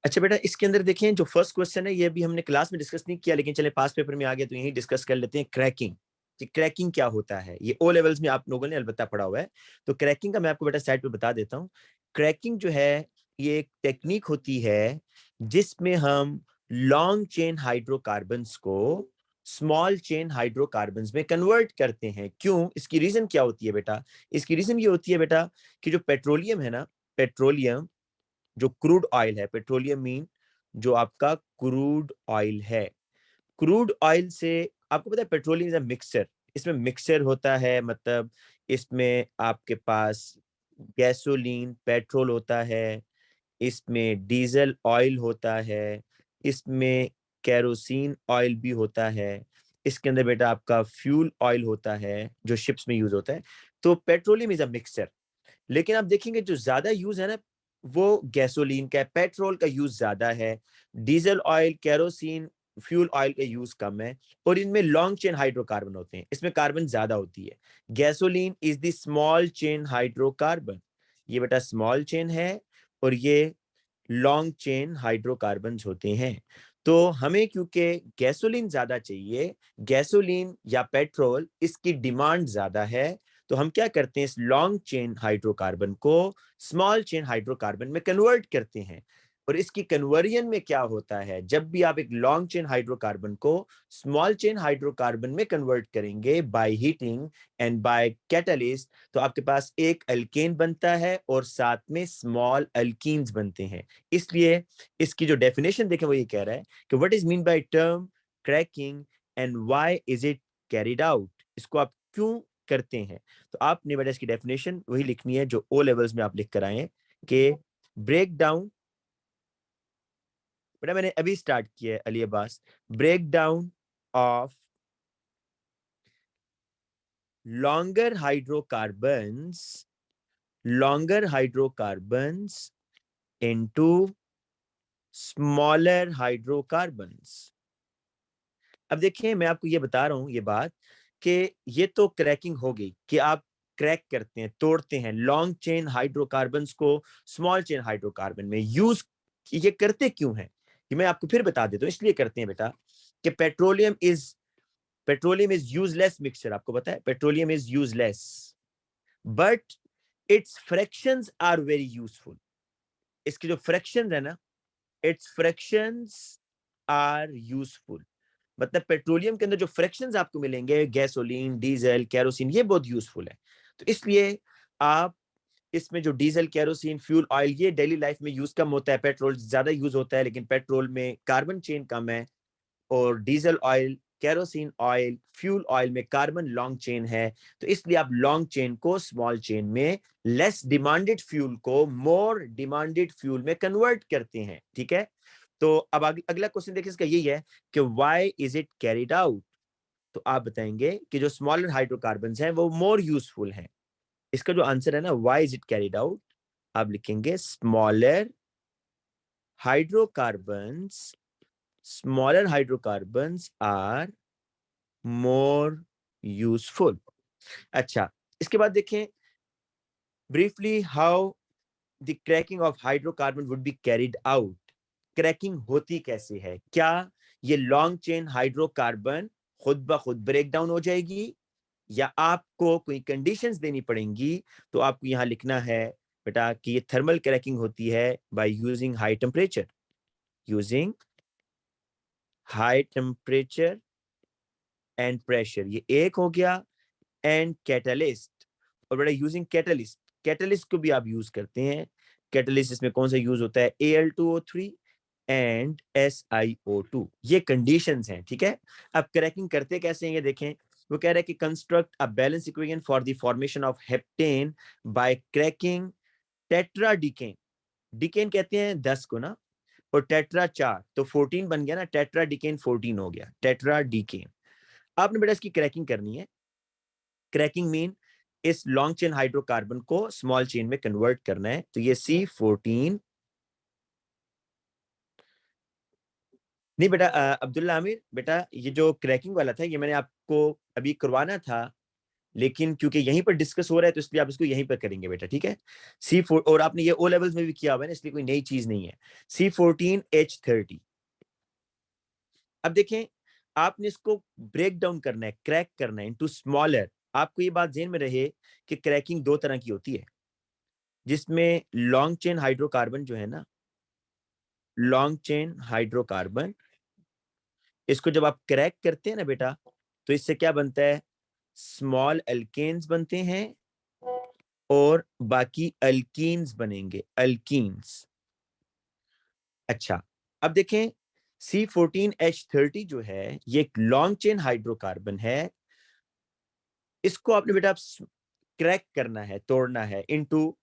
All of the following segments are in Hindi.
अच्छा बेटा, इसके अंदर देखें जो फर्स्ट क्वेश्चन है, ये भी हमने क्लास में डिस्कस नहीं किया, लेकिन चले पास पेपर में आ गया तो यही डिस्कस कर लेते हैं। क्रैकिंग, कि क्रैकिंग क्या होता है, ये ओ लेवल्स में आप लोगों ने अलबत्ता पढ़ा हुआ है। तो क्रैकिंग का मैं आपको बेटा साइड पे बता देता हूँ। क्रैकिंग जो है, ये एक टेक्निक होती है जिसमें हम लॉन्ग चेन हाइड्रोकार्बन्स को स्मॉल चेन हाइड्रोकार्बन्स में कन्वर्ट करते हैं। क्यों? इसकी रीजन क्या होती है बेटा? इसकी रीजन ये होती है बेटा कि जो पेट्रोलियम है ना, पेट्रोलियम, जो क्रूड ऑयल है, पेट्रोलियम मीन जो आपका क्रूड ऑयल है, क्रूड ऑयल से आपको पता है पेट्रोलियम इज अ मिक्सचर। इसमें मिक्सचर होता है, मतलब इसमें आपके पास गैसोलीन पेट्रोल होता है, इसमें डीजल ऑयल होता है, इसमें केरोसिन ऑयल भी होता है, इसके अंदर बेटा आपका फ्यूल ऑयल होता है जो शिप्स में यूज होता है। तो पेट्रोलियम इज अ मिक्सचर। लेकिन आप देखेंगे जो ज्यादा यूज है ना, वो गैसोलीन का है, पेट्रोल का यूज ज्यादा है, diesel oil, kerosene, fuel oil का यूज कम है। और इनमें लॉन्ग चेन हाइड्रोकार्बन होते हैं, इसमें कार्बन ज्यादा होती है। Gasoline is the small chain hydrocarbon, ये बेटा स्मॉल चेन है, और ये लॉन्ग चेन हाइड्रोकार्बन्स होते हैं। तो हमें क्योंकि गैसोलीन ज्यादा चाहिए, गैसोलीन या पेट्रोल इसकी डिमांड ज्यादा है, तो हम क्या करते हैं, इस लॉन्ग चेन हाइड्रोकार्बन को स्मॉल चेन हाइड्रोकार्बन में कन्वर्ट करते हैं। और इसकी कन्वर्जन में क्या होता है, जब भी आप एक लॉन्ग चेन हाइड्रोकार्बन को स्मॉल चेन हाइड्रोकार्बन में कन्वर्ट करेंगे by heating and by catalyst, तो आपके पास एक अल्केन बनता है और साथ में स्मॉल अल्कीन्स बनते हैं। इसलिए इसकी जो डेफिनेशन देखें वो ये कह रहा है कि what is mean by term cracking and why is it carried out, इसको आप क्यों करते हैं। तो आपने बेटा इसकी डेफिनेशन वही लिखनी है जो ओ लेवल्स में आप लिख कर आए हैं, कि ब्रेक डाउन, बेटा मैंने अभी स्टार्ट किया है Ali Abbas, break down of longer hydrocarbons longer hydrocarbons into smaller hydrocarbons। अब देखिए मैं आपको ये बता रहा हूं ये बात, कि ये तो क्रैकिंग हो गई कि आप क्रैक करते हैं, तोड़ते हैं लॉन्ग चेन हाइड्रोकार्बन्स को स्मॉल चेन हाइड्रोकार्बन में। यूज ये करते क्यों है, कि मैं आपको फिर बता देता हूँ। इसलिए करते हैं बेटा कि पेट्रोलियम इज यूजलेस मिक्सचर, आपको पता है petroleum is useless, but its fractions are very useful. इसके जो फ्रैक्शन है ना, इट्स फ्रैक्शंस आर यूजफुल। मतलब पेट्रोलियम के अंदर जो फ्रैक्शंस आपको मिलेंगे, गैसोलीन, डीजल, केरोसिन, ये बहुत यूजफुल है। तो इसलिए आप इसमें जो डीजल, केरोसिन, फ्यूल ऑयल, ये डेली लाइफ में यूज कम होता है, पेट्रोल ज्यादा यूज होता है, लेकिन पेट्रोल में कार्बन चेन कम है, और diesel oil, kerosene oil, fuel oil में कार्बन लॉन्ग चेन है। तो इसलिए आप लॉन्ग चेन को स्मॉल चेन में, लेस डिमांडेड फ्यूल को मोर डिमांडेड फ्यूल में कन्वर्ट करते हैं। ठीक है, तो अब अगला क्वेश्चन देखिए, इसका यही है कि why is it carried out. तो आप बताएंगे कि जो स्मॉलर हाइड्रोकार्बन्स हैं वो मोर यूजफुल हैं। इसका जो आंसर है ना, why is it carried out, आप लिखेंगे smaller hydrocarbons smaller hydrocarbons are more useful। अच्छा, इसके बाद देखें briefly how the cracking of hydrocarbon would be carried out. Cracking होती कैसे है, क्या ये लॉन्ग चेन हाइड्रोकार्बन खुद ब खुद ब्रेक डाउन हो जाएगी, या आपको कोई कंडीशंस देनी पड़ेंगी। तो आपको यहां लिखना है बेटा कि ये थर्मल क्रैकिंग होती है by using high temperature, using high temperature and pressure, ये एक हो गया, एंड कैटलिस्ट। और बेटा यूजिंग कैटलिस्ट, कैटलिस्ट को भी आप यूज करते हैं। कैटलिस्ट इसमें कौन सा यूज होता है, Al2O3 एंड SiO2, ये कंडीशंस हैं। ठीक है, अब क्रैकिंग करते कैसे हैं ये देखें। वो कह रहा है कि construct a balance equation for the formation of heptane by cracking tetradecane. Decane कहते हैं 10 को ना, और टेट्रा 4, तो 14 बन गया ना, टेट्रा डिकेन 14 हो गया, टेट्रा डिकेन। आपने बेटा इसकी क्रैकिंग करनी है। क्रैकिंग मीन इस लॉन्ग चेन हाइड्रोकार्बन को स्मॉल चेन में कन्वर्ट करना है। तो ये C14, नहीं बेटा अब्दुल्ला आमिर, बेटा ये जो क्रैकिंग वाला था ये मैंने आपको अभी करवाना था, लेकिन क्योंकि यहीं पर डिस्कस हो रहा है तो इसलिए आप इसको यहीं पर करेंगे बेटा, ठीक है। C4, और आपने ये ओ लेवल्स में भी किया हुआ है ना, इसलिए कोई नई चीज नहीं है। C14H30। अब देखें, आपने इसको ब्रेक डाउन करना है, क्रैक करना है इनटू स्मॉलर। आपको ये बात ध्यान में रहे कि क्रैकिंग दो तरह की होती है, जिसमें लॉन्ग चेन हाइड्रोकार्बन जो है ना, लॉन्ग चेन हाइड्रोकार्बन, इसको जब आप क्रैक करते हैं ना बेटा, तो इससे क्या बनता है, स्मॉल एल्केन्स बनते हैं और बाकी अल्कीन्स बनेंगे, अल्कीन्स। अच्छा, अब देखें, C14H30 जो है ये एक लॉन्ग चेन हाइड्रोकार्बन है। इसको आपने बेटा क्रैक करना है, तोड़ना है इनटू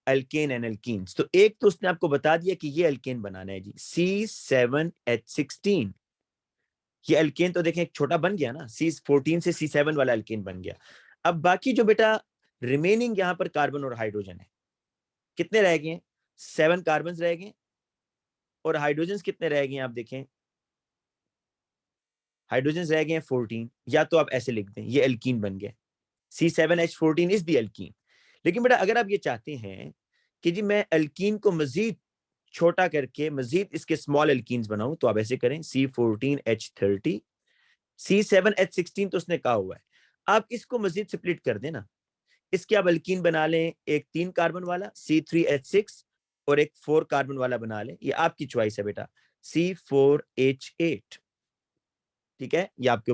अल्केन एंड अल्कीन्स। तो एक तो उसने आपको बता दिया कि ये अल्केन बनाना है जी, C7H16। ये अल्केन तो देखें एक छोटा बन गया ना, C14 से C7 वाला अल्केन बन गया। अब बाकी जो बेटा रिमेनिंग यहां पर कार्बन और हाइड्रोजन है, कितने रह गए, 7 कार्बन रह गए, और हाइड्रोजन कितने रह गए आप देखें, हाइड्रोजन रह गए 14। या तो आप ऐसे लिख दें, ये अल्कीन बन गया, C7H14 इज द अल्कीन। लेकिन बेटा अगर आप ये चाहते हैं कि जी मैं अल्कीन को मजीद छोटा करके मजीद इसके स्मॉल अल्कीन्स बनाऊं, तो आप ऐसे करें, C14H30, C7H16 तो उसने कहा हुआ है, आप इसको मजीद स्प्लिट कर देना, इसके आप अल्कीन बना लें, एक 3 कार्बन वाला C3H6 और एक 4 कार्बन वाला बना लें, ये आपकी चॉइस है बेटा, C4H8। ठीक है, ये आपके,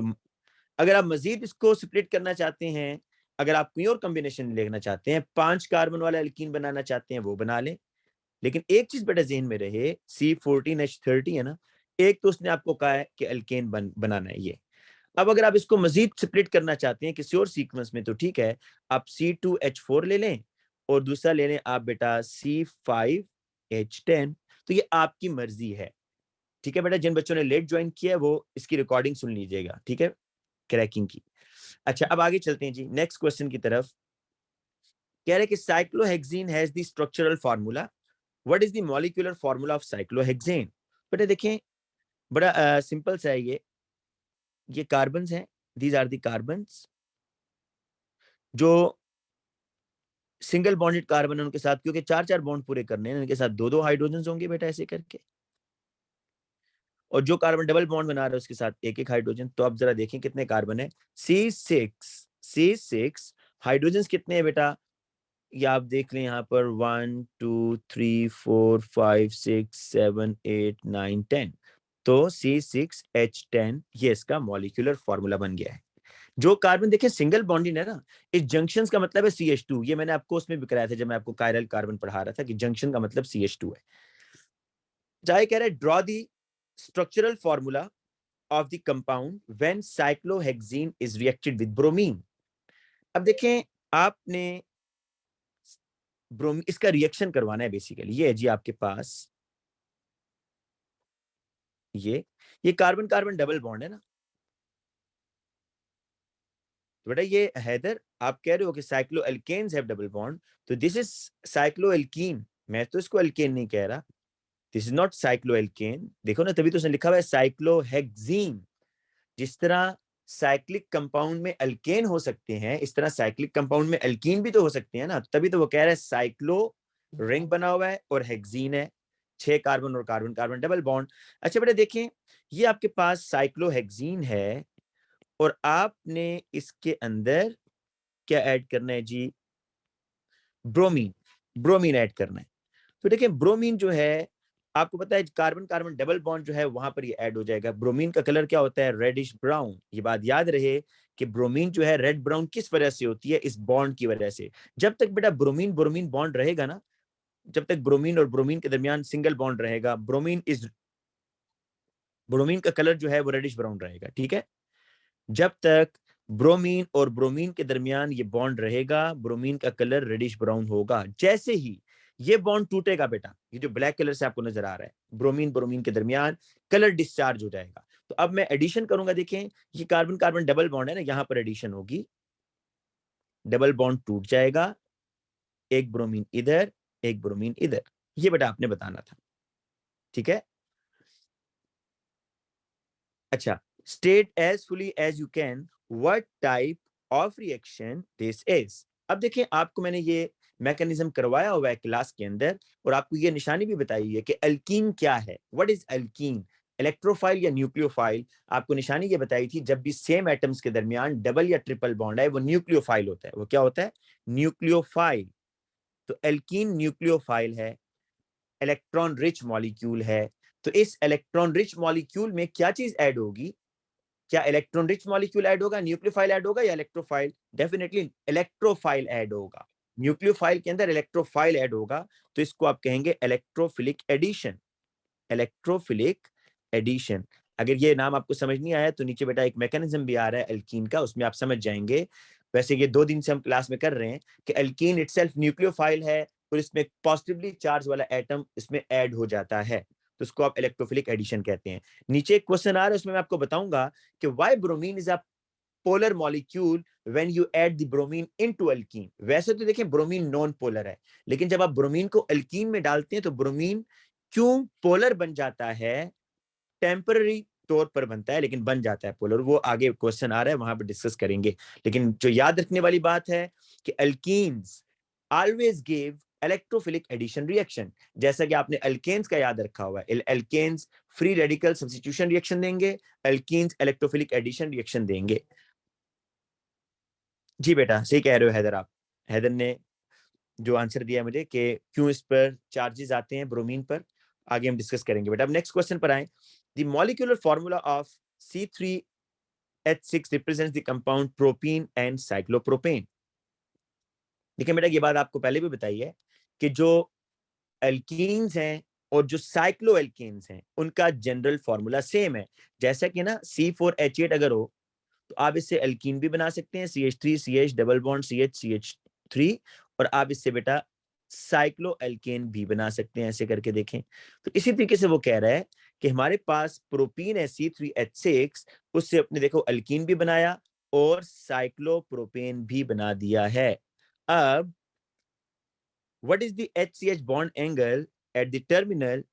अगर आप मजीद इसको स्प्लिट करना चाहते हैं, अगर आप कोई और कॉम्बिनेशन लेना चाहते हैं, 5 कार्बन वाला एल्कीन बनाना चाहते हैं, वो बना लें। लेकिन एक चीज बेटा जहन में रहे, C14H30 है ना, एक तो उसने आपको कहा है कि अल्केन बनाना है ये। अब अगर आप इसको मजीद स्प्लिट करना चाहते हैं किसी और सीक्वेंस में, तो ठीक है, आप C2H4 ले लें और दूसरा ले लें आप बेटा C5H10। तो ये आपकी मर्जी है, ठीक है बेटा। जिन बच्चों ने लेट ज्वाइन किया है वो इसकी रिकॉर्डिंग सुन लीजिएगा, ठीक है, क्रैकिंग की। अच्छा, अब आगे चलते हैं जी नेक्स्ट क्वेश्चन की तरफ। कह रहे कि cyclohexene has the structural formula, what is the molecular formula of cyclohexane. बेटा देखें, बड़ा सिंपल सा है ये कार्बन्स हैं, दीज आर द कार्बन्स जो सिंगल बॉन्डेड कार्बन है, उनके साथ क्योंकि 4-4 बॉन्ड पूरे करने हैं, उनके साथ 2-2 हाइड्रोजन होंगे बेटा ऐसे करके, और जो कार्बन डबल बॉन्ड बना रहा है उसके साथ 1-1 हाइड्रोजन। तो अब जरा देखें कितने कार्बन है, C6 हाइड्रोजन कितने हैं बेटा, ये आप देख लें यहाँ पर 1 2 3 4 5 6 7 8 9 10। तो C6H10 ये इसका मॉलिक्यूलर फॉर्मूला बन गया है। जो कार्बन देखिए सिंगल बॉन्डिंग है ना, इस जंक्शंस का मतलब है CH2। ये मैंने आपको उसमें भी कराया था जब मैं आपको कायरल कार्बन पढ़ा रहा था कि जंक्शन का मतलब CH2 है। चाहे कह रहे draw the structural formula of the compound when cyclohexene is reacted with bromine. अब देखें, आपने ब्रोमीन इसका रिएक्शन करवाना है बेसिकली। ये है जी आपके पास ये कार्बन कार्बन डबल बॉन्ड है ना, तो बेटा ये हैदर आप कह रहे हो कि cycloalkanes have double bond, तो दिस इज साइक्लो एल्कीन। मैं तो इसको एल्केन नहीं कह रहा, this is not cycloalkane. देखो ना, तभी तो उसने लिखा हुआ है साइक्लोहेक्सीन। जिस तरह साइक्लिक कंपाउंड में अल्केन हो सकते हैं, इस तरह साइक्लिक कंपाउंड में अल्कीन भी तो हो सकते हैं ना, तभी तो वो कह रहा है साइक्लो रिंग बना हुआ है और हेक्सीन है, 6 कार्बन और कार्बन कार्बन डबल बॉन्ड। अच्छा बेटा देखें, ये आपके पास साइक्लोहेक्सीन है और आपने इसके अंदर क्या ऐड करना है जी, ब्रोमीन, ब्रोमीन ऐड करना है। तो देखिए ब्रोमीन जो है, आपको पता है कार्बन कार्बन डबल बॉन्ड जो है वहां पर ये ऐड हो जाएगा। ब्रोमीन का कलर क्या होता है, रेडिश ब्राउन। ये बात याद रहे कि ब्रोमीन जो है रेड ब्राउन किस वजह से होती है, इस बॉन्ड की वजह से। जब तक बेटा ब्रोमीन ब्रोमीन बॉन्ड रहेगा ना, जब तक ब्रोमीन और ब्रोमीन के दरमियान सिंगल बॉन्ड रहेगा, ब्रोमीन का कलर जो है वो रेडिश ब्राउन रहेगा, ठीक है। जब तक ब्रोमीन और ब्रोमीन के दरमियान ये बॉन्ड रहेगा, ब्रोमीन का कलर रेडिश ब्राउन होगा। जैसे ही ये बॉन्ड टूटेगा बेटा, ये जो ब्लैक कलर से आपको नजर आ रहा है, ब्रोमीन ब्रोमीन के दरमियान कलर डिस्चार्ज हो जाएगा। तो अब मैं एडिशन करूंगा, देखें ये कार्बन कार्बन डबल बॉन्ड है ना, यहां पर एडिशन होगी, डबल बॉन्ड टूट जाएगा, एक ब्रोमीन इधर, एक ब्रोमीन इधर। ये बेटा आपने बताना था, ठीक है। अच्छा, state as fully as you can what type of reaction this is. अब देखें, आपको मैंने ये मैकेनिज्म करवाया हुआ है क्लास के अंदर, और आपको ये निशानी भी बताई है कि अल्कीन क्या है, व्हाट इज अल्कीन, इलेक्ट्रोफाइल या न्यूक्लियोफाइल। आपको निशानी ये बताई थी, जब भी सेम एटम्स के दरमियान डबल या ट्रिपल बॉन्ड है वो न्यूक्लियोफाइल होता है। वो क्या होता है? न्यूक्लियोफाइल। तो एल्कीन न्यूक्लियोफाइल है, इलेक्ट्रॉन रिच मॉलिक्यूल है। तो इस इलेक्ट्रॉन रिच मॉलिक्यूल में क्या चीज ऐड होगी? क्या इलेक्ट्रॉन रिच मॉलिक्यूल ऐड होगा, न्यूक्लियोफाइल ऐड होगा या इलेक्ट्रोफाइल? डेफिनेटली इलेक्ट्रोफाइल ऐड होगा। न्यूक्लियोफाइल के अंदर इलेक्ट्रोफाइल ऐड होगा, तो इसको आप कहेंगे इलेक्ट्रोफिलिक एडिशन। Electrophilic addition. अगर ये नाम आपको समझ नहीं आया तो नीचे बेटा एक मैकेनिज्म भी आ रहा है एल्कीन का, उसमें आप समझ जाएंगे। वैसे ये 2 दिन से हम क्लास में कर रहे हैं कि एल्कीन इटसेल्फ न्यूक्लियोफाइल है, और इसमें पॉजिटिवली चार्ज वाला एटम इसमें ऐड हो जाता है, तो उसको आप इलेक्ट्रोफिलिक एडिशन कहते हैं। नीचे एक क्वेश्चन आ रहा है, उसमें मैं आपको बताऊंगा कि why bromine is a polar molecule when you add the bromine into alkyne. वैसे तो देखें ब्रोमीन नॉन पोलर है, लेकिन जब आप ब्रोमीन को अल्कीन में डालते हैं तो ब्रोमीन क्यों पोलर बन जाता है? टेम्पररी तौर पर बनता है, लेकिन बन जाता है पोलर। वो आगे क्वेश्चन आ रहा है, वहां पर डिस्कस करेंगे। लेकिन जो याद रखने वाली बात है कि alkenes always give electrophilic addition reaction. जैसा कि आपने अल्केन्स का याद रखा हुआ है, alkanes free radical substitution reaction देंगे, अल्कीन्स इलेक्ट्रोफिलिक एडिशन रिएक्शन देंगे। जी बेटा, सही कह रहे हो हैदर आप। हैदर ने जो आंसर दिया मुझे कि क्यों इस पर चार्जेस आते हैं ब्रोमीन पर, आगे हम डिस्कस करेंगे बेटा। अब नेक्स्ट क्वेश्चन पर आए। The molecular formula of C3H6 represents the compound propene and cyclopropane. देखिए बेटा, ये बात आपको पहले भी बताई है कि जो एल्कीन्स हैं और जो साइक्लो एल्कीन्स हैं उनका जनरल फार्मूला सेम है। जैसा कि ना C4H8 अगर हो तो आप इससे एल्कीन भी बना सकते हैं, CH3 CH double bond CH3, और आप इससे बेटा साइक्लो एल्केन भी बना सकते हैं, ऐसे करके देखें। तो इसी तरीके से वो कह रहा है कि हमारे पास प्रोपीन है C3H6, उससे अपने देखो अल्कीन भी बनाया और साइक्लोप्रोपेन भी बना दिया है। अब what is the HCH bond angle at the terminal?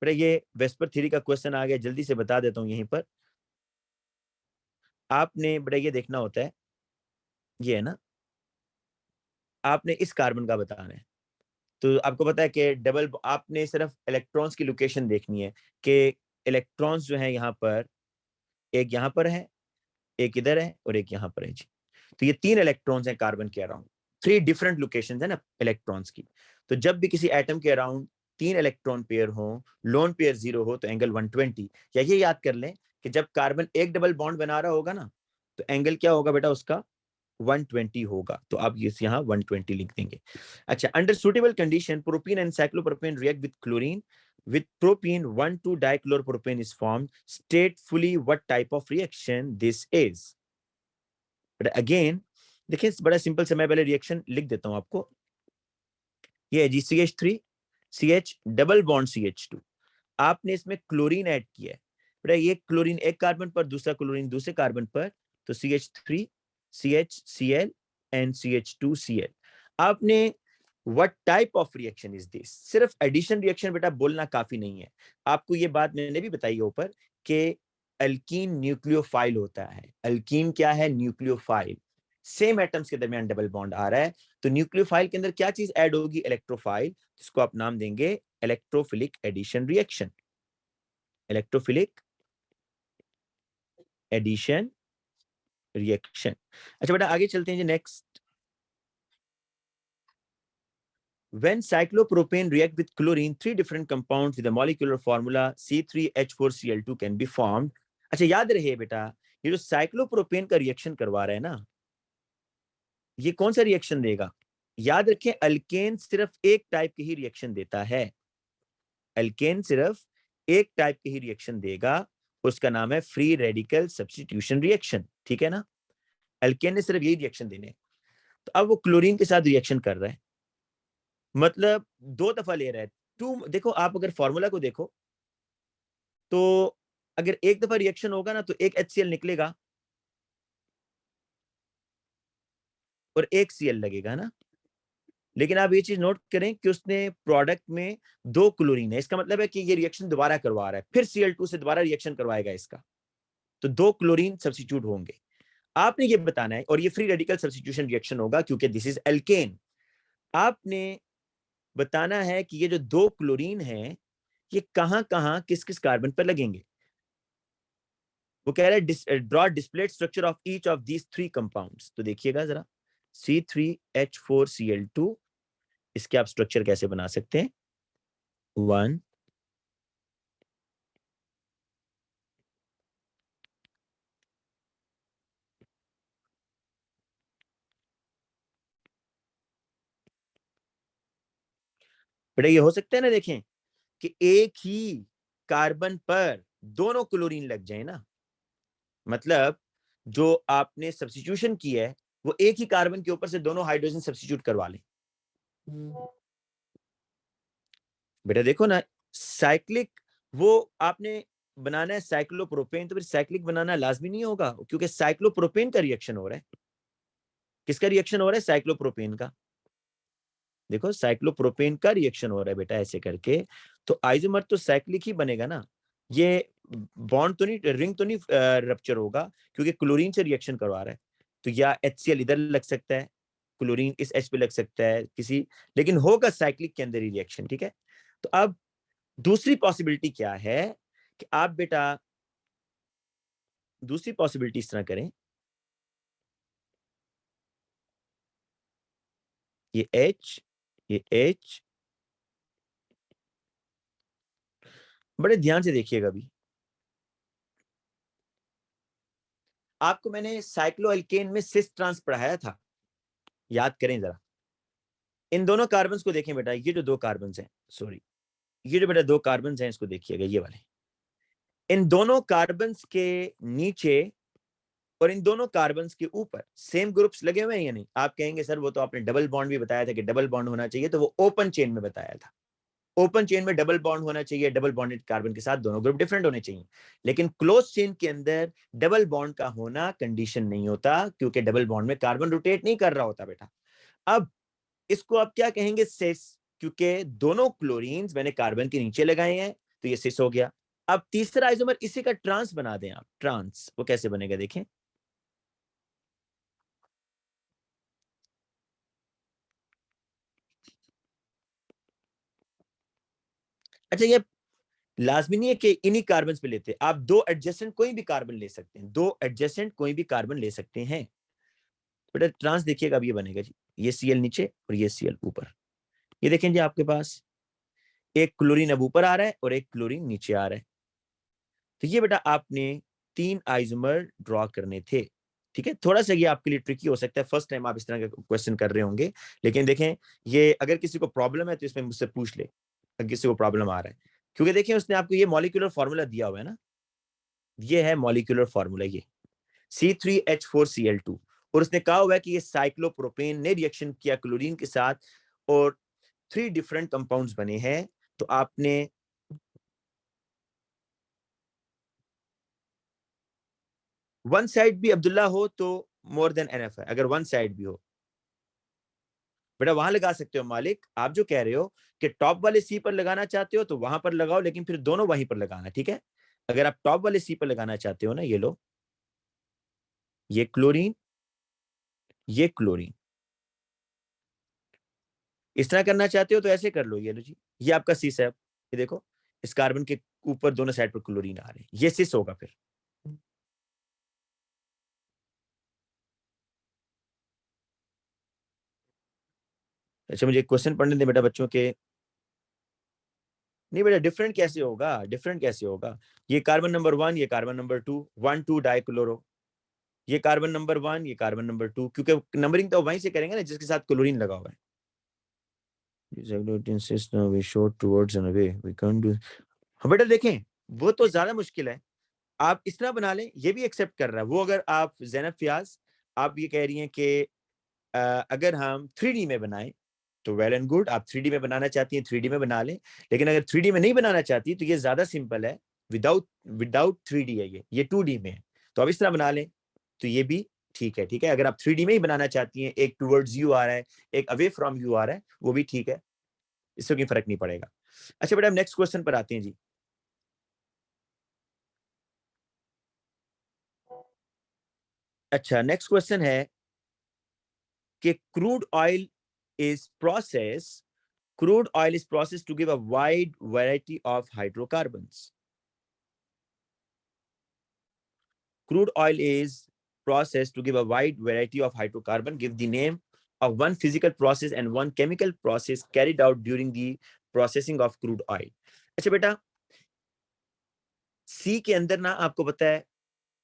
बेटा ये वेस्पर थ्योरी का क्वेश्चन आ गया, जल्दी से बता देता हूं। यहीं पर आपने बेटा ये देखना होता है, ये है ना, आपने इस कार्बन का बताना है। तो आपको पता है कि डबल, आपने सिर्फ इलेक्ट्रॉन्स की लोकेशन देखनी है कि इलेक्ट्रॉन्स जो है यहाँ पर, एक यहाँ पर है, एक इधर है और एक यहाँ पर है जी। तो ये 3 इलेक्ट्रॉन्स हैं कार्बन के अराउंड, 3 डिफरेंट लोकेशंस है ना इलेक्ट्रॉन्स की। तो जब भी किसी एटम के अराउंड 3 इलेक्ट्रॉन पेयर हो, लोन पेयर 0 हो, तो एंगल 120। या ये याद कर लें कि जब कार्बन एक डबल बॉन्ड बना रहा होगा ना, तो एंगल क्या होगा बेटा उसका? 120 होगा। तो आप ये यहाँ 120 लिख देंगे। अच्छा, under suitable condition propene and cyclopropane react with chlorine, with propene 1,2-dichloropropane is formed. State fully what type of reaction this is. But again देखिए, बड़ा सिंपल से मैं पहले रिएक्शन लिख देता हूं आपको। ये है जी CH3 CH double bond CH2। आपने इसमें क्लोरीन ऐड किया है बेटा, ये क्लोरीन एक कार्बन पर, दूसरा क्लोरीन दूसरे कार्बन पर, तो CH3 CHCl एंड CH2Cl। आपने what type of reaction is this, सिर्फ एडिशन रिएक्शन बेटा बोलना काफी नहीं है। आपको ये बात मैंने भी बताई है ऊपर कि अल्कीन न्यूक्लियोफाइल होता है। अल्कीन क्या है? न्यूक्लियोफाइल। सेम एटम्स के दरमियान डबल बॉन्ड आ रहा है, तो न्यूक्लियोफाइल के अंदर क्या चीज ऐड होगी? इलेक्ट्रोफाइल, जिसको आप नाम देंगे electrophilic addition reaction. Electrophilic addition reaction. अच्छा बेटा आगे चलते हैं जी। Next, when cyclopropane react with chlorine, 3 different compounds with the molecular formula C3H4Cl2 can be formed. अच्छा याद रहे बेटा, ये जो साइक्लोप्रोपेन का रिएक्शन करवा रहे हैं ना, ये कौन सा रिएक्शन देगा? याद रखें, अल्केन सिर्फ एक टाइप की ही रिएक्शन देता है। अल्केन सिर्फ एक टाइप की ही रिएक्शन देगा, उसका नाम है फ्री रेडिकल सब्स्टिट्यूशन रिएक्शन। ठीक है ना? अल्केन ने सिर्फ यही रिएक्शन देने। तो अब वो क्लोरीन के साथ रिएक्शन कर रहा है, मतलब 2 दफा ले रहा है। टू, देखो आप अगर फॉर्मूला को देखो तो अगर एक दफा रिएक्शन होगा ना तो एक HCl निकलेगा और एक Cl लगेगा ना। लेकिन आप ये चीज नोट करें कि उसने प्रोडक्ट में 2 क्लोरीन है, इसका मतलब है कि ये रिएक्शन दोबारा करवा रहा है, फिर Cl2 से दोबारा रिएक्शन करवाएगा इसका, तो 2 क्लोरीन सब्स्टिट्यूट होंगे। आपने ये बताना है, और ये फ्री रेडिकल सब्स्टिट्यूशन रिएक्शन होगा क्योंकि दिस इज एल्केन। आपने बताना है कि ये जो दो क्लोरीन है ये कहां कहां किस किस कार्बन पर लगेंगे। वो कह रहा है draw displayed structure of each of these three compounds. तो देखिएगा जरा, C3H4Cl2, इसके आप स्ट्रक्चर कैसे बना सकते हैं। 1, बेटा ये हो सकता है ना, देखें कि एक ही कार्बन पर दोनों क्लोरीन लग जाए ना, मतलब जो आपने सब्स्टिट्यूशन की है वो एक ही कार्बन के ऊपर से दोनों हाइड्रोजन सब्स्टिट्यूट करवा लें। बेटा देखो ना, साइक्लिक वो आपने बनाना है साइक्लोप्रोपेन, तो फिर साइक्लिक बनाना लाजमी नहीं होगा क्योंकि साइक्लोप्रोपेन का रिएक्शन हो रहा है। किसका रिएक्शन हो रहा है? साइक्लोप्रोपेन का। देखो साइक्लोप्रोपेन का रिएक्शन हो रहा है बेटा ऐसे करके, तो आइसोमर तो साइक्लिक ही बनेगा ना। ये बॉन्ड तो नहीं, रिंग तो नहीं रप्चर होगा क्योंकि क्लोरीन से रिएक्शन करवा रहा है। तो या HCl इधर लग सकता है, क्लोरीन इस H पे लग सकता है किसी, लेकिन होगा साइक्लिक के अंदर ही रिएक्शन, ठीक है। तो अब दूसरी पॉसिबिलिटी क्या है कि आप बेटा दूसरी पॉसिबिलिटी इस तरह करें, ये H, ये H, बड़े ध्यान से देखिएगा अभी। आपको मैंने साइक्लोएल्केन में सिस ट्रांस पढ़ाया था, याद करें जरा। इन दोनों कार्बन को देखें बेटा, ये जो दो कार्बन हैं, सॉरी ये जो बेटा दो कार्बन हैं, इसको देखिएगा ये वाले। इन दोनों कार्बन के नीचे और इन दोनों कार्बन के ऊपर सेम ग्रुप्स लगे हुए हैं या नहीं? आप कहेंगे सर वो तो आपने डबल बॉन्ड भी बताया था कि डबल बॉन्ड होना चाहिए, तो वो ओपन चेन में बताया था। ओपन चेन में डबल बॉन्ड होना चाहिए, डबल बॉन्डेड कार्बन के साथ दोनों ग्रुप डिफरेंट होने चाहिए। लेकिन क्लोज चेन के अंदर डबल बॉन्ड का होना कंडीशन नहीं होता क्योंकि डबल बॉन्ड में कार्बन रोटेट नहीं कर रहा होता बेटा। अब इसको आप क्या कहेंगे? सिस, क्योंकि दोनों क्लोरीन्स मैंने कार्बन के नीचे लगाए हैं, तो ये सिस हो गया। अब तीसरा आइसोमर इसी का ट्रांस बना दें आप, ट्रांस, वो कैसे बनेगा देखें। अच्छा ये लाजमी नहीं है कि इन्हीं कार्बन पे लेते, आप दो एडजेसेंट कोई भी कार्बन ले सकते हैं, दो एडजेसेंट कोई भी कार्बन ले सकते हैं। बेटा ट्रांस देखिएगा, अब ये बनेगा जी, ये Cl नीचे और ये Cl ऊपर। ये देखें जी, आपके पास एक क्लोरीन अब ऊपर आ रहा है और एक क्लोरीन नीचे आ रहा है। तो ये बेटा आपने तीन आइसोमर ड्रॉ करने थे, ठीक है। थोड़ा सा ये आपके लिए ट्रिकी हो सकता है, फर्स्ट टाइम आप इस तरह का क्वेश्चन कर रहे होंगे, लेकिन देखें ये अगर किसी को प्रॉब्लम है तो इसमें मुझसे पूछ ले, अगर किसी को प्रॉब्लम आ रहा है, क्योंकि देखिए उसने आपको ये मॉलिक्यूलर फॉर्मूला दिया हुआ है ना, ये है मॉलिक्यूलर फॉर्मूला, ये C3H4Cl2, और उसने कहा हुआ है कि ये साइक्लोप्रोपेन ने रिएक्शन किया क्लोरीन के साथ और थ्री डिफरेंट कंपाउंड्स बने हैं। तो आपने वन साइड भी अब्दुल्ला हो तो मोर देन एनफ है, अगर वन साइड भी हो बेटा वहां लगा सकते हो। मालिक आप जो कह रहे हो कि टॉप वाले सी पर लगाना चाहते हो तो वहां पर लगाओ, लेकिन फिर दोनों वहीं पर लगाना, ठीक है। अगर आप टॉप वाले सी पर लगाना चाहते हो ना, ये लो, ये क्लोरीन, ये क्लोरीन, इस तरह करना चाहते हो तो ऐसे कर लो, ये लो जी, ये आपका सिस है। ये देखो इस कार्बन के ऊपर दोनों साइड पर क्लोरीन आ रहे हैं, ये सिस होगा फिर। अच्छा मुझे क्वेश्चन पढ़ने दे बेटा बच्चों के। नहीं बेटा डिफरेंट कैसे होगा, डिफरेंट कैसे होगा? ये कार्बन नंबर 1, ये कार्बन नंबर 2, 1,2 डाइक्लोरो, ये कार्बन नंबर 1, ये कार्बन नंबर 2, क्योंकि नंबरिंग तो वहीं से करेंगे ना जिसके साथ क्लोरीन लगा हुआ है। हाँ बेटा देखें वो तो ज्यादा मुश्किल है, आप इस तरह बना लें, ये भी एक्सेप्ट कर रहा है वो। अगर आप जैनब फियाज आप ये कह रही हैं कि अगर हम 3D में बनाएं तो वेल एंड गुड, आप 3D में बनाना चाहती हैं 3D में बना लें, लेकिन अगर 3D में नहीं बनाना चाहती तो ये ज्यादा सिंपल है, विदाउट विदाउट 3D है, ये 2D में है, तो आप इस तरह बना लें तो ये भी ठीक है, ठीक है। अगर आप 3D में ही बनाना चाहती हैं, एक टूवर्ड्स यू आ रहा है एक अवे फ्रॉम यू आ रहा है, वो भी ठीक है, इससे कोई फर्क नहीं पड़ेगा। अच्छा बेटा हम नेक्स्ट क्वेश्चन पर आते हैं जी। अच्छा, नेक्स्ट क्वेश्चन है कि crude oil is process to give a wide variety of hydrocarbons. Crude oil is processed to give a wide variety of hydrocarbon. Give the name of one physical process and one chemical process carried out during the processing of crude oil. अच्छा बेटा, सी के अंदर ना आपको पता है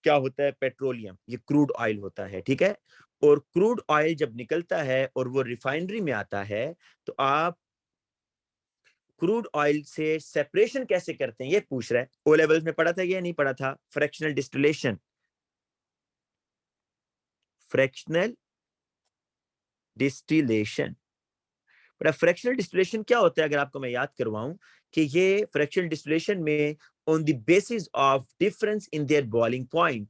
क्या होता है? पेट्रोलियम, ये क्रूड ऑयल होता है, ठीक है. और क्रूड ऑयल जब निकलता है और वो रिफाइनरी में आता है, तो आप क्रूड ऑयल से सेपरेशन कैसे करते हैं ये पूछ रहा है. ओ लेवल्स में पढ़ा था या नहीं पढ़ा था? Fractional distillation. Fractional distillation. But fractional distillation क्या होता है? अगर आपको मैं याद करवाऊं कि ये फ्रैक्शनल डिस्टिलेशन में on the basis of difference in their boiling point,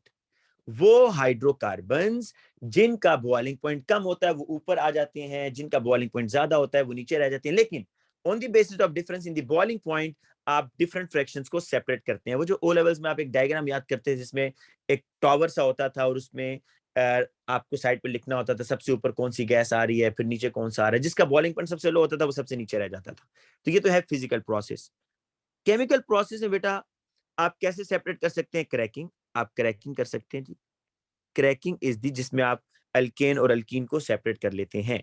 वो हाइड्रोकार्बन्स जिनका बॉइलिंग पॉइंट कम होता है वो ऊपर आ जाते हैं, जिनका बॉइलिंग पॉइंट ज्यादा होता है वो नीचे रह जाते हैं. लेकिन on the basis of difference in the boiling point आप डिफरेंट फ्रैक्शंस को सेपरेट करते हैं. वो जो ओ लेवल्स में आप एक डायग्राम याद करते हैं जिसमें एक टॉवर सा होता था और उसमें आपको साइड पे लिखना होता था सबसे ऊपर कौन सी गैस आ रही है, फिर नीचे कौन सा आ रहा है, जिसका बॉइलिंग पॉइंट सबसे लो होता था वो सबसे नीचे रह जाता था. तो ये तो है फिजिकल प्रोसेस. केमिकल प्रोसेस में बेटा आप कैसे सेपरेट कर सकते हैं? क्रैकिंग. आप क्रैकिंग कर सकते हैं जी. क्रैकिंग इज दी जिसमें आप अल्केन और अल्कीन को सेपरेट कर लेते हैं.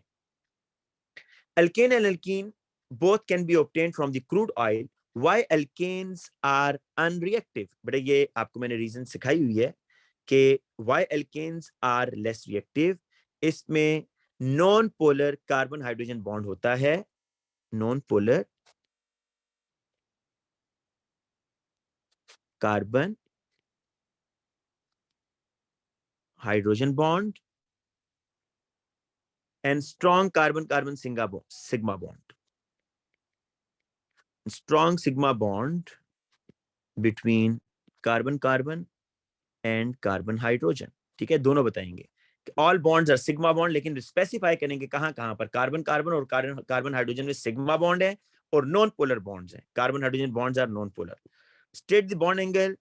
Alkane and alkyne both can be obtained from the crude oil. Why alkanes are unreactive? बेटा ये आपको मैंने रीजन सिखाई हुई है कि why alkanes are less reactive. इसमें non polar carbon hydrogen bond होता है. Non polar carbon hydrogen bond and strong carbon carbon sigma bond. Strong sigma bond between carbon carbon and carbon hydrogen. ठीक है, दोनों बताएंगे. All bonds are sigma bond, लेकिन स्पेसिफाई करेंगे कहां कहां पर. कार्बन कार्बन और कार्बन हाइड्रोजन में सिग्मा बॉन्ड है और नॉन पोलर बॉन्ड्स हैं. Carbon hydrogen bonds are non polar. State the bond angle.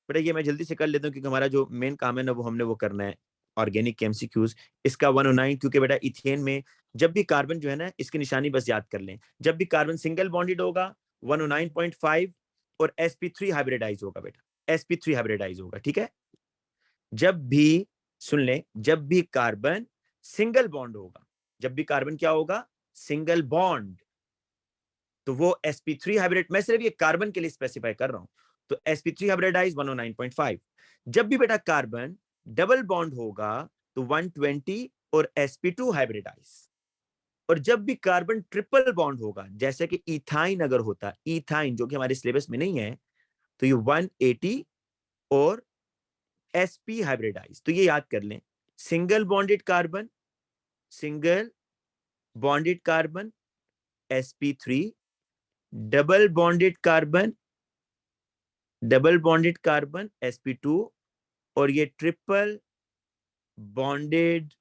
बेटा ये मैं जल्दी से कर लेता हूं क्योंकि हमारा जो मेन काम है ना वो हमने वो करना है, ऑर्गेनिक एमसीक्यूज. इसका 109, क्योंकि बेटा इथेन में जब भी कार्बन जो है ना, इसकी निशानी बस याद कर लें, जब भी कार्बन सिंगल बॉन्डेड होगा 109.5 और sp3 हाइब्रिडाइज होगा. बेटा sp3 हाइब्रिडाइज होगा, ठीक है. जब भी, सुन लें, जब भी कार्बन सिंगल बॉन्ड होगा, जब भी कार्बन क्या होगा? सिंगल बॉन्ड, तो वो sp3 हाइब्रिड. मैं सिर्फ ये कार्बन के लिए स्पेसिफाई कर रहा हूं. तो sp3 हाइब्रिडाइज 109.5. जब भी बेटा कार्बन डबल बॉन्ड होगा तो 120 और sp2 हाइब्रिडाइज. और जब भी कार्बन ट्रिपल बॉन्ड होगा, जैसे कि इथाइन अगर होता, इथाइन जो कि हमारे सिलेबस में नहीं है, तो ये 180 और sp हाइब्रिडाइज. तो ये याद कर लें, single bonded carbon, single bonded carbon sp3, double bonded carbon, double bonded carbon sp2, और ये triple bonded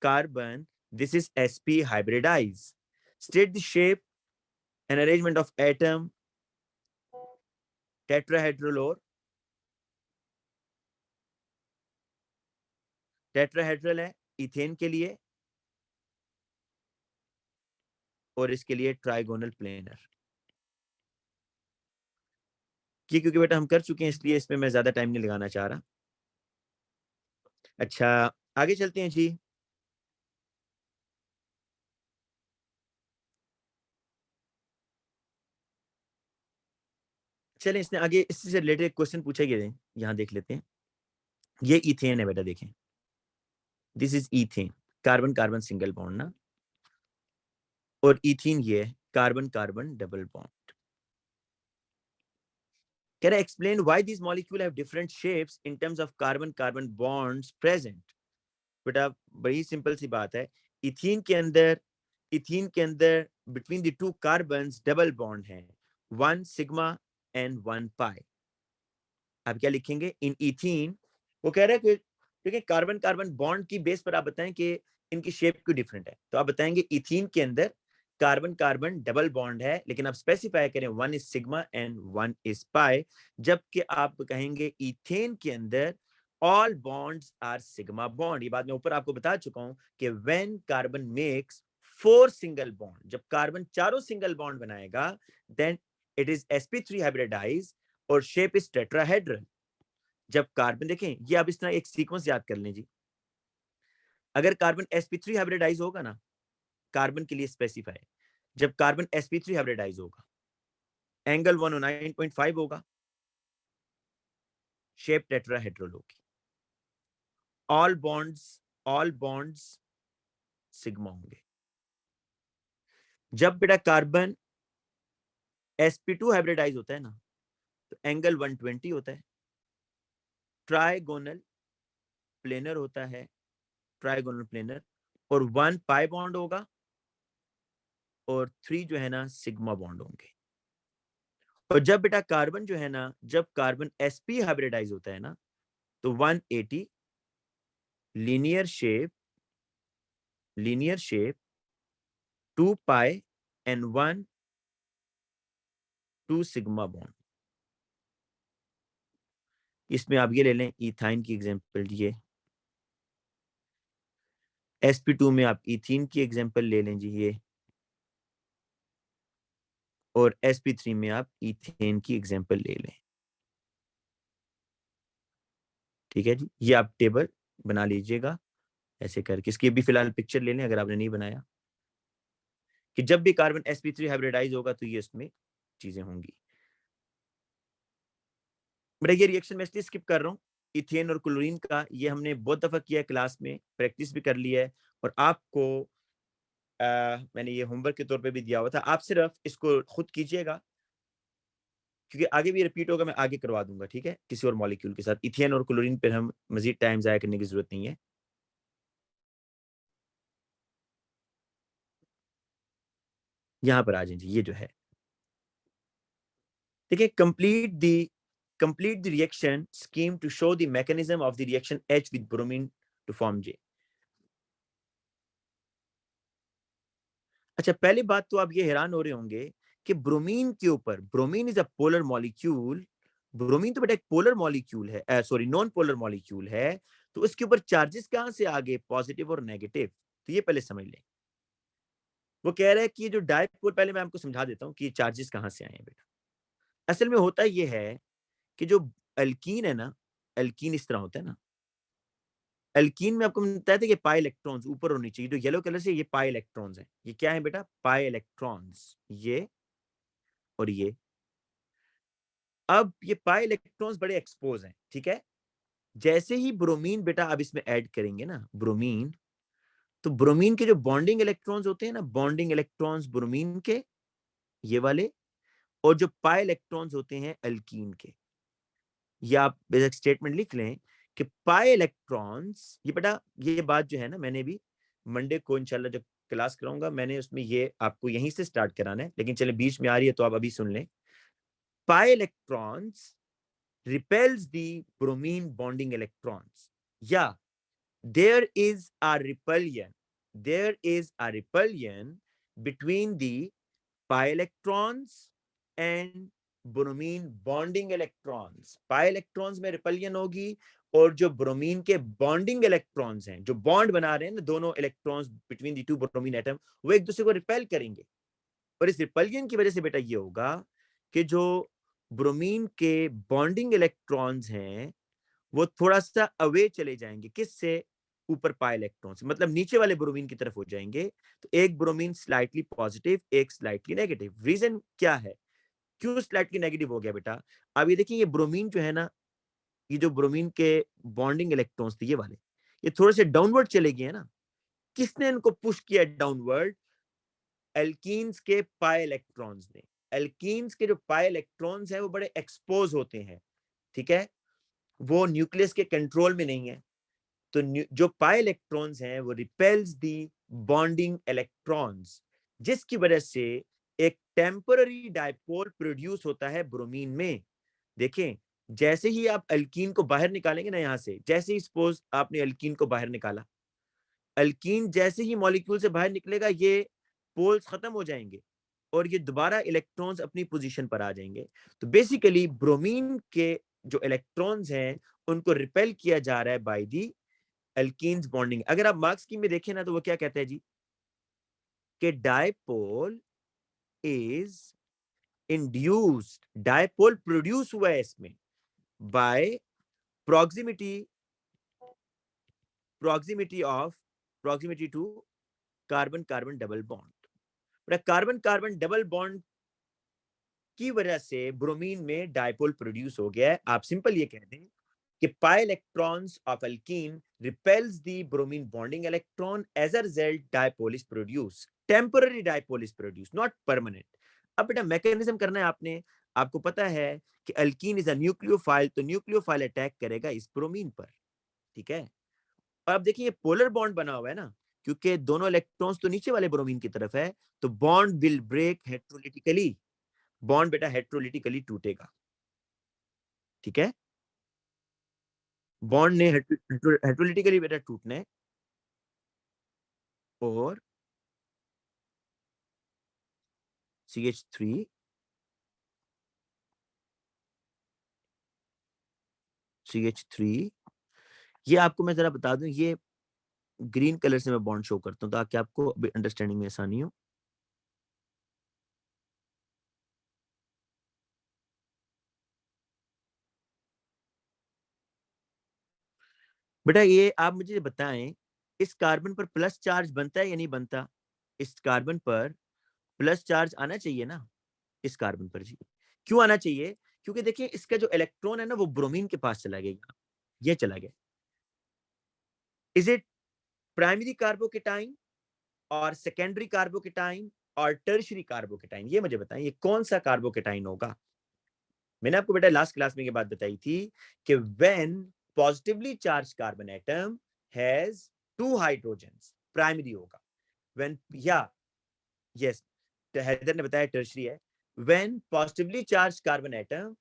carbon, this is sp hybridize. State the shape and arrangement of atom. Tetrahedral और टेट्राहेड्रल है इथेन के लिए, और इसके लिए ट्राइगोनल प्लेनर. क्योंकि बेटा हम कर चुके हैं इसलिए इसमें मैं ज्यादा टाइम नहीं लगाना चाह रहा. अच्छा, आगे चलते हैं जी. चलें, इसने आगे इससे रिलेटेड क्वेश्चन पूछे गए, यहां देख लेते हैं. ये इथेन है बेटा, देखें, this is ethane. Carbon carbon single bond ना, और इथीन ये carbon carbon double bond. Can I explain why this molecule have different shapes in terms of carbon carbon bonds present. बेटा बड़ी सिंपल सी बात है. इथीन के अंदर, इथीन के अंदर between the two carbons double bond है, one sigma and one pi. आप क्या लिखेंगे? इन इथीन, वो कह रहा है कि देखिए कार्बन कार्बन बॉन्ड की बेस पर आप बताएं कि इनकी शेप क्यों डिफरेंट है. तो आप बताएंगे इथीन के अंदर कार्बन कार्बन डबल बॉन्ड है, लेकिन आप स्पेसिफाई करें one is sigma and one is pi. जबकि आप कहेंगे इथेन के अंदर all bonds are sigma bond. ये बात मैं ऊपर आपको बता चुका हूं कि when carbon makes 4 single bond, जब कार्बन चारों सिंगल बॉन्ड बनाएगा, then it is sp3 hybridize और शेप इज टेट्राहेड्रल। जब कार्बन, देखें ये आप इस तरह एक सीक्वेंस याद कर लें जी। अगर कार्बन sp3 हाइब्रिडाइज होगा ना, कार्बन के लिए स्पेसिफाई, जब कार्बन sp3 हाइब्रिडाइज होगा, एंगल 109.5 होगा, शेप टेट्राहेड्रल होगी, ऑल बॉन्ड्स सिग्मा होंगे। जब बेटा कार्बन sp2 हाइब्रिडाइज होता है ना, तो एंगल 120 होता है, ट्राइगोनल प्लेनर होता है, ट्राइगोनल प्लेनर, और 1 पाई बॉन्ड होगा और 3 जो है ना सिग्मा बॉन्ड होंगे। और जब बेटा कार्बन जो है ना, जब कार्बन sp हाइब्रिडाइज होता है ना, तो 180 linear shape 2 pi and 1 2 sigma bond. इसमें आप ये ले लें इथाइन की एग्जांपल, ये sp2 में आप इथीन की एग्जांपल ले लें जी ये, और sp3 में आप इथेन की एग्जांपल ले लें। ठीक है जी, ये आप टेबल बना लीजिएगा ऐसे करके। इसकी भी फिलहाल पिक्चर ले लें अगर आपने नहीं बनाया, कि जब भी कार्बन sp3 हाइब्रिडाइज होगा तो ये इसमें चीजें होंगी। बेटा ये रिएक्शन मैं इसलिए स्किप कर रहा हूँ, इथेन और क्लोरीन का ये हमने बहुत दफा किया है, क्लास में प्रैक्टिस भी कर लिया है, और आपको मैंने ये होमवर्क के तौर पे भी दिया हुआ था। आप सिर्फ इसको खुद कीजिएगा, क्योंकि आगे भी रिपीट होगा, मैं आगे करवा दूंगा, ठीक है, किसी और मॉलिक्यूल के साथ। इथेन और क्लोरीन पर हम मजीद टाइम जाया करने की जरूरत नहीं है। यहां पर आ जाए जी, ये जो है देखिए, complete the reaction scheme to show the mechanism of the reaction H with bromine to form J। अच्छा, पहली बात तो आप ये हैरान हो रहे होंगे कि ब्रोमीन के ऊपर, bromine is a polar molecule, bromine तो बेटा एक पोलर मॉलिक्यूल है, सॉरी नॉन पोलर मॉलिक्यूल है, तो उसके ऊपर चार्जेस कहां से आगे, पॉजिटिव और नेगेटिव, तो ये पहले समझ लें। वो कह रहा है कि जो डायपोल, पहले मैं आपको समझा देता हूँ कि चार्जेस कहां से आए हैं बेटा। असल में होता ये है कि जो अल्कीन है ना, अल्कीन इस तरह होता है ना, एल्कीन में आपको बताया था कि पाई इलेक्ट्रॉन्स ऊपर होनी चाहिए, जो येलो कलर से ये पाई इलेक्ट्रॉन्स हैं, ये क्या है बेटा, पाई इलेक्ट्रॉन्स, ये और ये। अब ये पाई इलेक्ट्रॉन्स बड़े एक्सपोज हैं, ठीक है। जैसे ही ब्रोमीन बेटा अब इसमें ऐड करेंगे ना, ब्रोमीन, तो ब्रोमीन के जो बॉन्डिंग इलेक्ट्रॉन्स होते हैं ना, बॉन्डिंग इलेक्ट्रॉन्स ब्रोमीन के ये वाले, और जो पाई इलेक्ट्रॉन्स होते हैं अल्कीन के, ये आप बेसिक स्टेटमेंट लिख लें कि पाई इलेक्ट्रॉन्स, ये बेटा ये बात जो है ना, मैंने भी मंडे को इंशाल्लाह जब क्लास कराऊंगा, मैंने उसमें ये आपको यहीं से स्टार्ट कराना है, लेकिन चले बीच में आ रही है तो आप अभी सुन लें। Pi electrons repels the bromine bonding electrons, या there is a repulsion, there is a repulsion between the pi electrons and bromine bonding electrons. Pi electrons में रिपल्जन होगी, और जो ब्रोमीन के बॉन्डिंग इलेक्ट्रॉन्स हैं, जो बॉन्ड बना रहे हैं ना दोनों electrons between the to bromine atom, वो एक दूसरे को रिपेल करेंगे। और इस रिपल्जन की वजह से बेटा ये होगा कि जो ब्रोमीन के बॉन्डिंग इलेक्ट्रॉन्स हैं वो थोड़ा सा अवे चले जाएंगे, किससे, ऊपर पाई इलेक्ट्रॉन से, मतलब नीचे वाले ब्रोमीन की तरफ हो जाएंगे। तो एक ब्रोमीन स्लाइटली पॉजिटिव, एक स्लाइटली नेगेटिव। रीजन क्या है, क्यों स्लाइटली नेगेटिव हो गया बेटा? अब ये देखिए, ये ब्रोमीन जो है ना, ये जो ब्रोमीन के बॉन्डिंग इलेक्ट्रॉन्स थे ये वाले, ये थोड़े से डाउनवर्ड चले गए हैं ना। किसने इनको पुश किया डाउनवर्ड? एल्कीन्स के पाई इलेक्ट्रॉन्स ने। एल्कीन्स के जो पाई इलेक्ट्रॉन्स हैं वो बड़े एक्सपोज होते हैं, ठीक है, वो न्यूक्लियस के कंट्रोल में नहीं है। तो जो पाई इलेक्ट्रॉन्स हैं वो रिपेल्स दी बॉन्डिंग इलेक्ट्रॉन्स, जिसकी वजह से एक टेम्पररी डायपोल प्रोड्यूस होता है ब्रोमीन में। देखें, जैसे ही आप अल्कीन को बाहर निकालेंगे ना यहां से, जैसे ही सपोज आपने अल्कीन को बाहर निकाला, अल्कीन जैसे ही मॉलिक्यूल से बाहर निकलेगा ये पोल्स खत्म हो जाएंगे और ये दोबारा इलेक्ट्रॉन्स अपनी पोजीशन पर आ जाएंगे। तो बेसिकली ब्रोमीन के जो इलेक्ट्रॉन्स हैं उनको रिपेल किया जा रहा है बाय दी एल्कीन्स बॉन्डिंग। अगर आप मार्क्स स्कीम में देखें ना तो वो क्या कहता है जी कि dipole is induced, dipole produce हुआ है इसमें by proximity proximity to carbon carbon double bond. Carbon carbon double bond की वजह से ब्रोमीन में डायपोल प्रोड्यूस हो गया है। आप सिंपल ये कह दें कि pi electrons of alkene repels the bromine bonding electron, as a result dipole is produce, temporary dipole is produce, not permanent. अब बेटा मैकेनिज्म करना है आपने, आपको पता है कि अल्कीन इज अ न्यूक्लियोफाइल, तो न्यूक्लियोफाइल अटैक करेगा इस ब्रोमीन पर, ठीक है। और अब देखिए ये पोलर बॉन्ड बना हुआ है ना, क्योंकि दोनों इलेक्ट्रॉन्स तो नीचे वाले ब्रोमीन की तरफ है, तो bond will break heterolytically, bond बेटा हेट्रोलिटिकली टूटेगा, ठीक है। बॉन्ड ने हेट्रोलिटिकली बेटा टूटना है और CH3 CH3, ये आपको मैं जरा बता दूं, ये ग्रीन कलर से मैं बॉन्ड शो करता हूं ताकि आपको अंडरस्टैंडिंग में आसानी हो। बेटा ये आप मुझे बताएं, इस कार्बन पर प्लस चार्ज बनता है या नहीं बनता? इस कार्बन पर प्लस चार्ज आना चाहिए ना, इस कार्बन पर जी। क्यों आना चाहिए? क्योंकि देखिए इसका जो इलेक्ट्रॉन है ना वो ब्रोमीन के पास चला गया, ये चला गया। इज इट प्राइमरी कार्बोकेटाइन और सेकेंडरी कार्बोकेटाइन और टर्शियरी कार्बोकेटाइन? ये मुझे बताएं, ये कौन सा कार्बोकेटाइन होगा? मैंने आपको बेटा लास्ट क्लास में ये बात बताई थी कि when positively charge carbon atom has two hydrogens, primary होगा। व्हेन, या यस, हैदर ने बताया टर्शियरी है। When positively charge carbon atom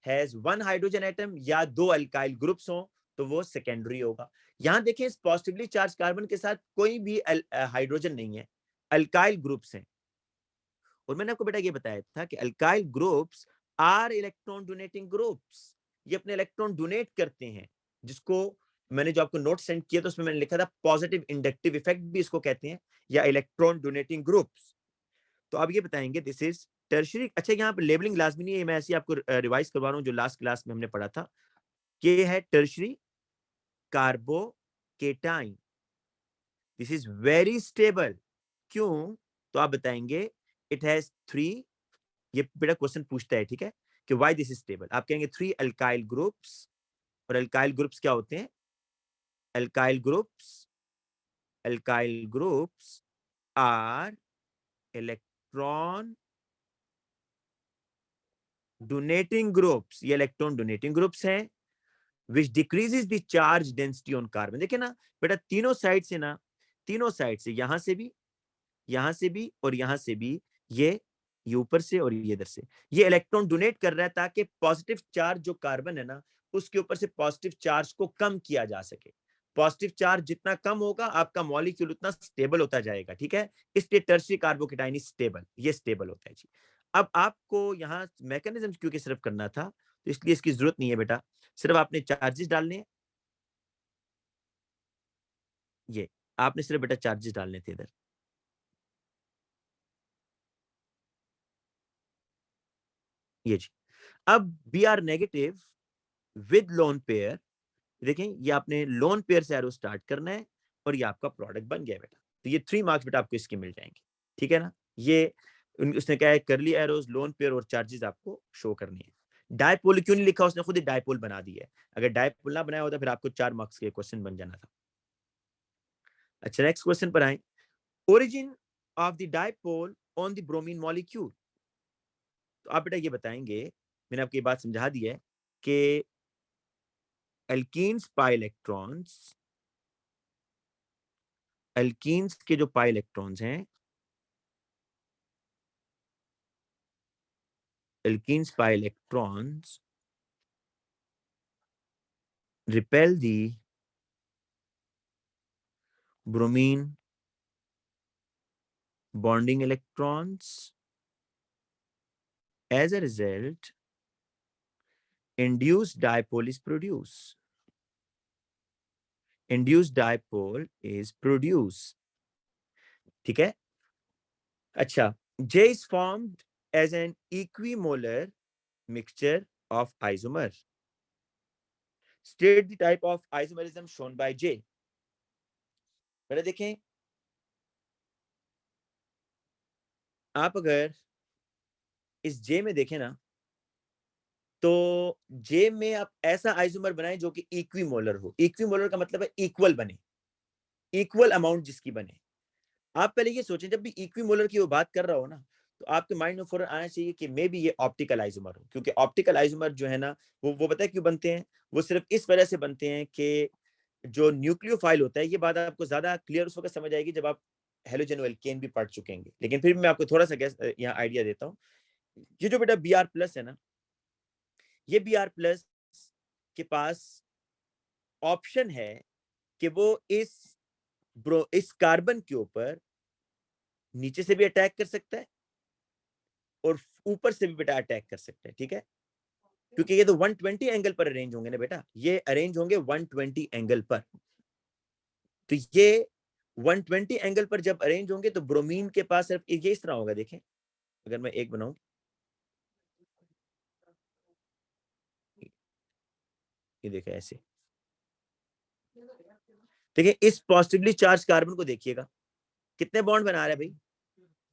has one hydrogen atom या दो अल्काइल ग्रुप्स हो तो वो सेकेंडरी होगा। यहां देखें इस पॉजिटिवली चार्ज कार्बन के साथ कोई भी हाइड्रोजन नहीं है, अल्काइल ग्रुप्स हैं। और मैंने आपको बेटा ये बताया था कि alkyl groups are electron donating groups, ये अपने इलेक्ट्रॉन डोनेट करते हैं, जिसको मैंने जो आपको नोट सेंड किया तो उसमें मैंने लिखा था पॉजिटिव इंडक्टिव इफेक्ट भी इसको कहते हैं, या इलेक्ट्रॉन डोनेटिंग ग्रुप्स। तो आप ये बताएंगे दिस इज टर्शियरी। अच्छा यहाँ पर लेबलिंग लाजमी नहीं है, मैं ऐसे आपको रिवाइज करवा रहा हूँ जो लास्ट क्लास में हमने पढ़ा था कि ये है tertiary carbocation, this is very stable. क्यों? तो आप बताएंगे इट हैज थ्री, ये बेटा क्वेश्चन पूछता है, ठीक है, कि व्हाई दिस इज स्टेबल। आप कहेंगे थ्री अल्काइल ग्रुप्स, और अल्काइल ग्रुप्स क्या होते हैं? Alkyl groups, alkyl groups are electron donating groups, ये इलेक्ट्रॉन डोनेटिंग ग्रुप्स हैं, which decreases the charge density on carbon. देखिए ना बेटा तीनों साइड से ना, तीनों साइड से, यहां से भी, यहां से भी और यहां से भी, ये ऊपर से और ये इधर से, ये इलेक्ट्रॉन डोनेट कर रहा है ताकि पॉजिटिव चार्ज जो कार्बन है ना उसके ऊपर से पॉजिटिव चार्ज को कम किया जा सके। पॉजिटिव चार्ज जितना कम होगा आपका मॉलिक्यूल उतना स्टेबल होता जाएगा, ठीक है। इसलिए टर्शियरी कार्बोकेटाइन इज स्टेबल, ये स्टेबल होता है जी। अब आपको यहाँ मैकेनिज्म क्योंकि सिर्फ करना था तो इसलिए इसकी जरूरत नहीं है बेटा, सिर्फ आपने चार्जेस डालने हैं, ये आपने सिर्फ बेटा चार्जेस डालने थे इधर, ये जी। अब B are negative with lone pair, देखें ये आपने लोन पेयर से एरो स्टार्ट करना है और ये आपका प्रोडक्ट बन गया बेटा। तो ये 3 मार्क्स बेटा आपको इसके मिल जाएंगे, ठीक है ना। ये उसने क्या है, करली एरोज, लोन पेयर और चार्जेस आपको शो करनी है। डायपोल क्यों नहीं लिखा? उसने खुद ही डायपोल बना दिया है। अगर डायपोल ना बनाया होता फिर आपको 4 मार्क्स के क्वेश्चन बन जाना था। अच्छा नेक्स्ट क्वेश्चन पर आए, origin of the dipole on the bromine molecule. तो आप बेटा ये बताएंगे, मैंने आपको ये बात समझा दी है कि एल्कीन्स पाई इलेक्ट्रॉन्स, एल्कीन्स के जो पाई इलेक्ट्रॉन्स हैं, alkenes pi electrons repel the bromine bonding electrons, as a result induced dipole is produced. Induced dipole is produced. ठीक है. अच्छा, J is formed as an equimolar mixture of isomer. State the type of isomerism shown by J. पहले देखें, आप अगर इस J में देखें ना, तो J में आप ऐसा आइसोमर बनाएं जो कि इक्विमोलर हो. इक्विमोलर का मतलब है इक्वल बने, इक्वल अमाउंट जिसकी बने. आप पहले ये सोचें, जब भी इक्विमोलर की वो बात कर रहा हो ना, तो आपके माइंड में फौरन आना चाहिए कि मे बी ये ऑप्टिकल आइसोमर हो, क्योंकि ऑप्टिकल आइसोमर जो है ना, वो पता है क्यों बनते हैं? वो सिर्फ इस वजह से बनते हैं कि जो न्यूक्लियोफाइल होता है, ये बात आपको ज्यादा क्लियर उस वक्त समझ आएगी जब आप हेलोजन एल्केन भी पढ़ चुकेंगे, लेकिन फिर मैं आपको थोड़ा सा यहाँ आइडिया देता हूँ. ये जो बेटा Br+ है ना, ये Br+ के पास ऑप्शन है कि वो इस कार्बन के ऊपर नीचे से भी अटैक कर सकता है और ऊपर से भी बेटा अटैक कर सकता है. ठीक है, क्योंकि ये तो 120 एंगल पर अरेंज होंगे ना बेटा, ये अरेंज होंगे 120 एंगल पर. तो ये 120 एंगल पर जब अरेंज होंगे तो ब्रोमीन के पास सिर्फ ये इस तरह होगा. देखें, अगर मैं एक बनाऊं, ये देखें ऐसे. देखिए, इस पॉजिटिवली चार्ज कार्बन को देखिएगा, कितने बॉन्ड बना रहा है भाई.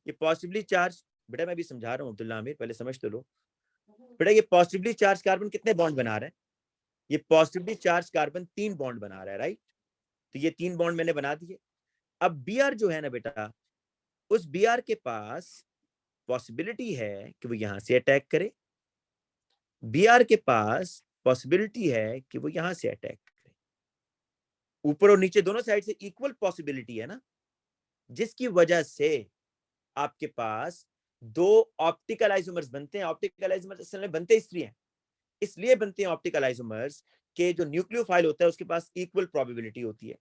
ये पॉजिटिवली चार्ज, बेटा मैं भी समझा रहा हूं अब्दुल्ला आमिर, पहले समझ तो लो बेटा. ये पॉजिटिवली चार्ज कार्बन कितने बॉन्ड बना रहा है? ये पॉजिटिवली चार्ज कार्बन 3 बॉन्ड बना रहा है, राइट. तो ये 3 बॉन्ड मैंने बना दिए. अब Br जो है ना बेटा, उस Br के पास पॉसिबिलिटी है कि वो यहां से अटैक करे. Br के पास पॉसिबिलिटी है कि वो यहां से अटैक करे. ऊपर और नीचे दोनों साइड से इक्वल पॉसिबिलिटी है ना, जिसकी वजह से आपके पास 2 ऑप्टिकल आइसोमर्स बनते हैं. ऑप्टिकल आइसोमर्स असल में बनते इसलिए बनते हैं ऑप्टिकल आइसोमर्स के जो न्यूक्लियोफाइल होता है उसके पास इक्वल प्रोबेबिलिटी होती है.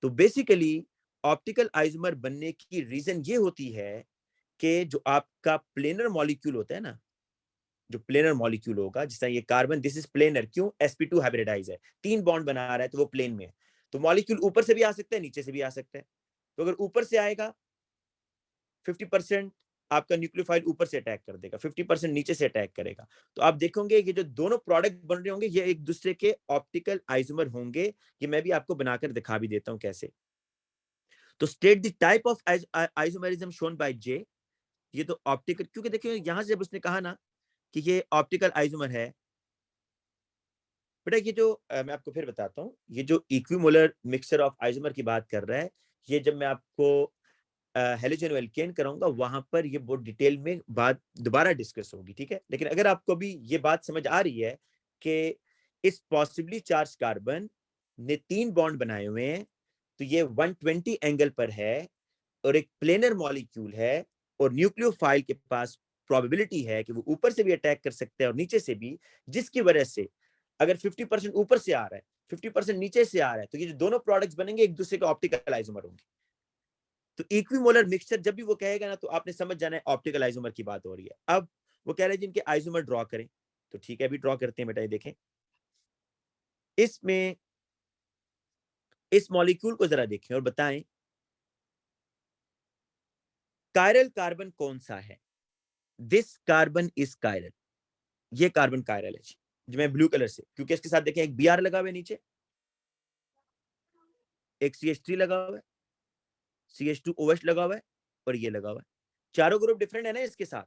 तो बेसिकली ऑप्टिकल आइसोमर बनने की रीजन ये होती है कि जो आपका प्लेनर मॉलिक्यूल होता है ना, जो प्लेनर मॉलिक्यूल होगा, जैसा ये कार्बन, दिस इज प्लेनर. क्यों? sp2 हाइब्रिडाइज है, 3 बॉन्ड बना रहा है, तो वो प्लेन में है. तो मॉलिक्यूल ऊपर से भी आ सकता है, नीचे से भी आ सकता है. तो अगर ऊपर से आएगा 50% आपका न्यूक्लियोफाइल ऊपर से अटैक कर देगा, 50% नीचे से अटैक करेगा. तो आप देखोगे कि जो दोनों प्रोडक्ट बन रहे होंगे ये एक दूसरे के ऑप्टिकल आइसोमर होंगे. ये मैं भी आपको बनाकर दिखा भी देता हूं कैसे. तो state the type of isomerism shown by J. ये तो ऑप्टिकल, क्योंकि देखिए यहां से जब उसने कहा ना कि ये ऑप्टिकल आइसोमर है, बेटा ये जो मैं आपको फिर बताता हूँ, ये जो इक्विमोलर मिक्सचर ऑफ आइसोमर की बात कर रहा है, ये जब मैं आपको हेलोजन एल्केन कराऊंगा वहां पर ये बहुत डिटेल में बात दोबारा डिस्कस होगी. ठीक है, लेकिन अगर आपको भी ये बात समझ आ रही है कि इस पॉसिबली चार्ज कार्बन ने 3 बॉन्ड बनाए हुए हैं, तो ये 120 एंगल पर है और एक प्लेनर मॉलिक्यूल है, और न्यूक्लियोफाइल के पास प्रोबेबिलिटी है कि वो ऊपर से भी अटैक कर सकते हैं और नीचे से भी, जिसकी वजह से अगर 50% ऊपर से आ रहा है, 50% नीचे से आ रहा है, तो ये जो दोनों प्रोडक्ट्स बनेंगे एक दूसरे के ऑप्टिकल आइसोमर होंगे. तो इक्विमोलर मिक्सचर जब भी वो कहेगा ना, तो आपने समझ जाना है ऑप्टिकल आइसोमर की बात हो रही है. अब वो कह रहे हैं जिनके आइसोमर ड्रॉ करें, तो ठीक है, अभी ड्रॉ करते हैं बेटा. ये देखें, इसमें इस मॉलिक्यूल को जरा देखें और बताएं कायरल कार्बन कौन सा है. This carbon is chiral. ये कार्बन कायरल है जी, जो मैं ब्लू कलर से, क्योंकि इसके साथ देखें एक Br लगा हुआ है नीचे, एक CH3 लगा हुआ है, CH2OH लगा हुआ है, और ये लगा हुआ है. चारों ग्रुप डिफरेंट है ना इसके साथ.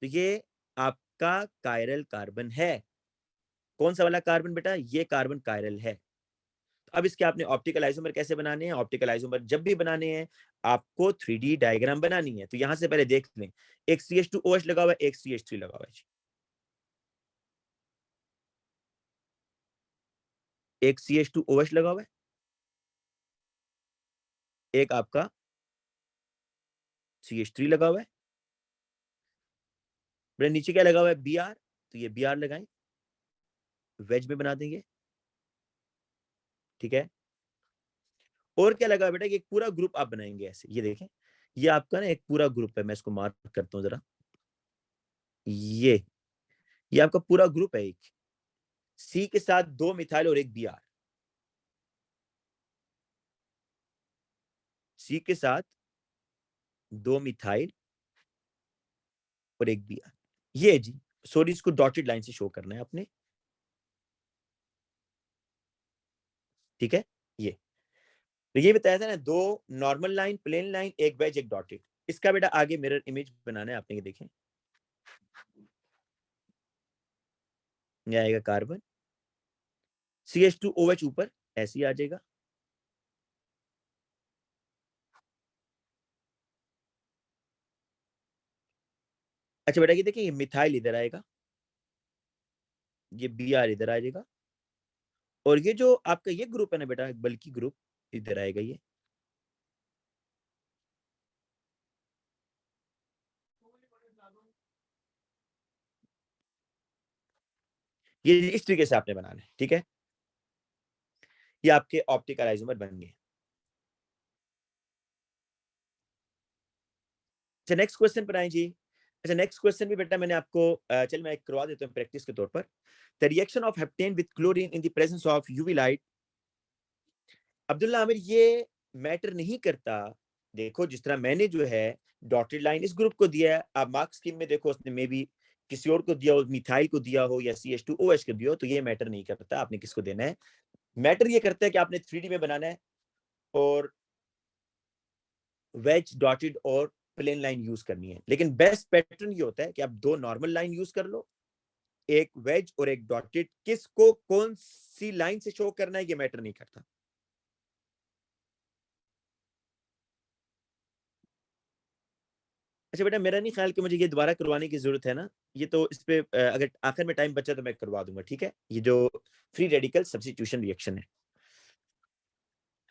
तो ये आपका कायरल कार्बन है. कौन सा वाला कार्बन बेटा? ये कार्बन कायरल है. तो अब इसके आपने ऑप्टिकल आइसोमर कैसे बनाने हैं? ऑप्टिकल आइसोमर जब भी बनाने हैं आपको 3D डायग्राम बनानी है. तो यहां से पहले देख लें, एक CH2OH लगा हुआ है, एक CH3 लगा हुआ है, एक CH2OH लगा हुआ है, एक आपका CH3 लगा हुआ है. मेरे नीचे क्या लगा हुआ है? Br. तो ये Br लगाएं, वेज में बना देंगे. ठीक है, और क्या लगा बेटा? ये एक पूरा ग्रुप आप बनाएंगे ऐसे. ये देखें, ये आपका ना एक पूरा ग्रुप है. मैं इसको मार्क करता हूं जरा. ये ये आपका पूरा ग्रुप है, एक सी के साथ 2 मिथाइल और एक Br, सी के साथ 2 मिथाइल और एक Br। ये जी, सॉरी इसको डॉटेड लाइन से शो करना है आपने, ठीक है। ये तो ये बताया था ना, 2 नॉर्मल लाइन, प्लेन लाइन, एक वेज, एक डॉटेड। इसका बेटा आगे मिरर इमेज बनाना है आपने, ये देखें, ये आएगा कार्बन, CH2OH ऊपर ऐसे ही आ जाएगा, अच्छा बेटा ये देखिए, ये मिथाइल इधर आएगा, ये Br इधर आ जाएगा, और ये जो आपका ये ग्रुप है ना बेटा, बल्कि ग्रुप इधर आएगा, ये इस तरीके से आपने बनाना है, ठीक है। ये आपके ऑप्टिकल आइसोमर बन गए। अच्छा नेक्स्ट क्वेश्चन पर आए जी। अच्छा नेक्स्ट क्वेश्चन भी बेटा मैंने आपको चल मैं करवा देता हूँ प्रैक्टिस के तौर पर। The reaction of heptane with chlorine in the presence of UV light. Abdullah Aamir ये मैटर नहीं करता। देखो जिस तरह मैंने जो है डॉटेड लाइन इस ग्रुप को दिया है, आप मार्क्स स्कीम में देखो उसने मे बी किसी और को दिया हो, मिथाइल को दिया हो या CH2OH को दिया हो, तो ये मैटर नहीं करता आपने किसको देना है। मैटर ये करता है कि आपने 3D में बनाना है और वेज, डॉटेड और प्लेन लाइन यूज करनी है। लेकिन बेस्ट पैटर्न ये होता है कि आप 2 नॉर्मल लाइन यूज कर लो, एक वेज और एक डॉटेड। किसको कौन सी लाइन से शो करना है ये मैटर नहीं करता। अच्छा बेटा मेरा नहीं ख्याल कि मुझे ये दोबारा करवाने की जरूरत है ना, ये तो इस पे अगर आखिर में टाइम बचा तो मैं करवा दूंगा, ठीक है। ये जो फ्री रेडिकल सब्स्टिट्यूशन रिएक्शन है।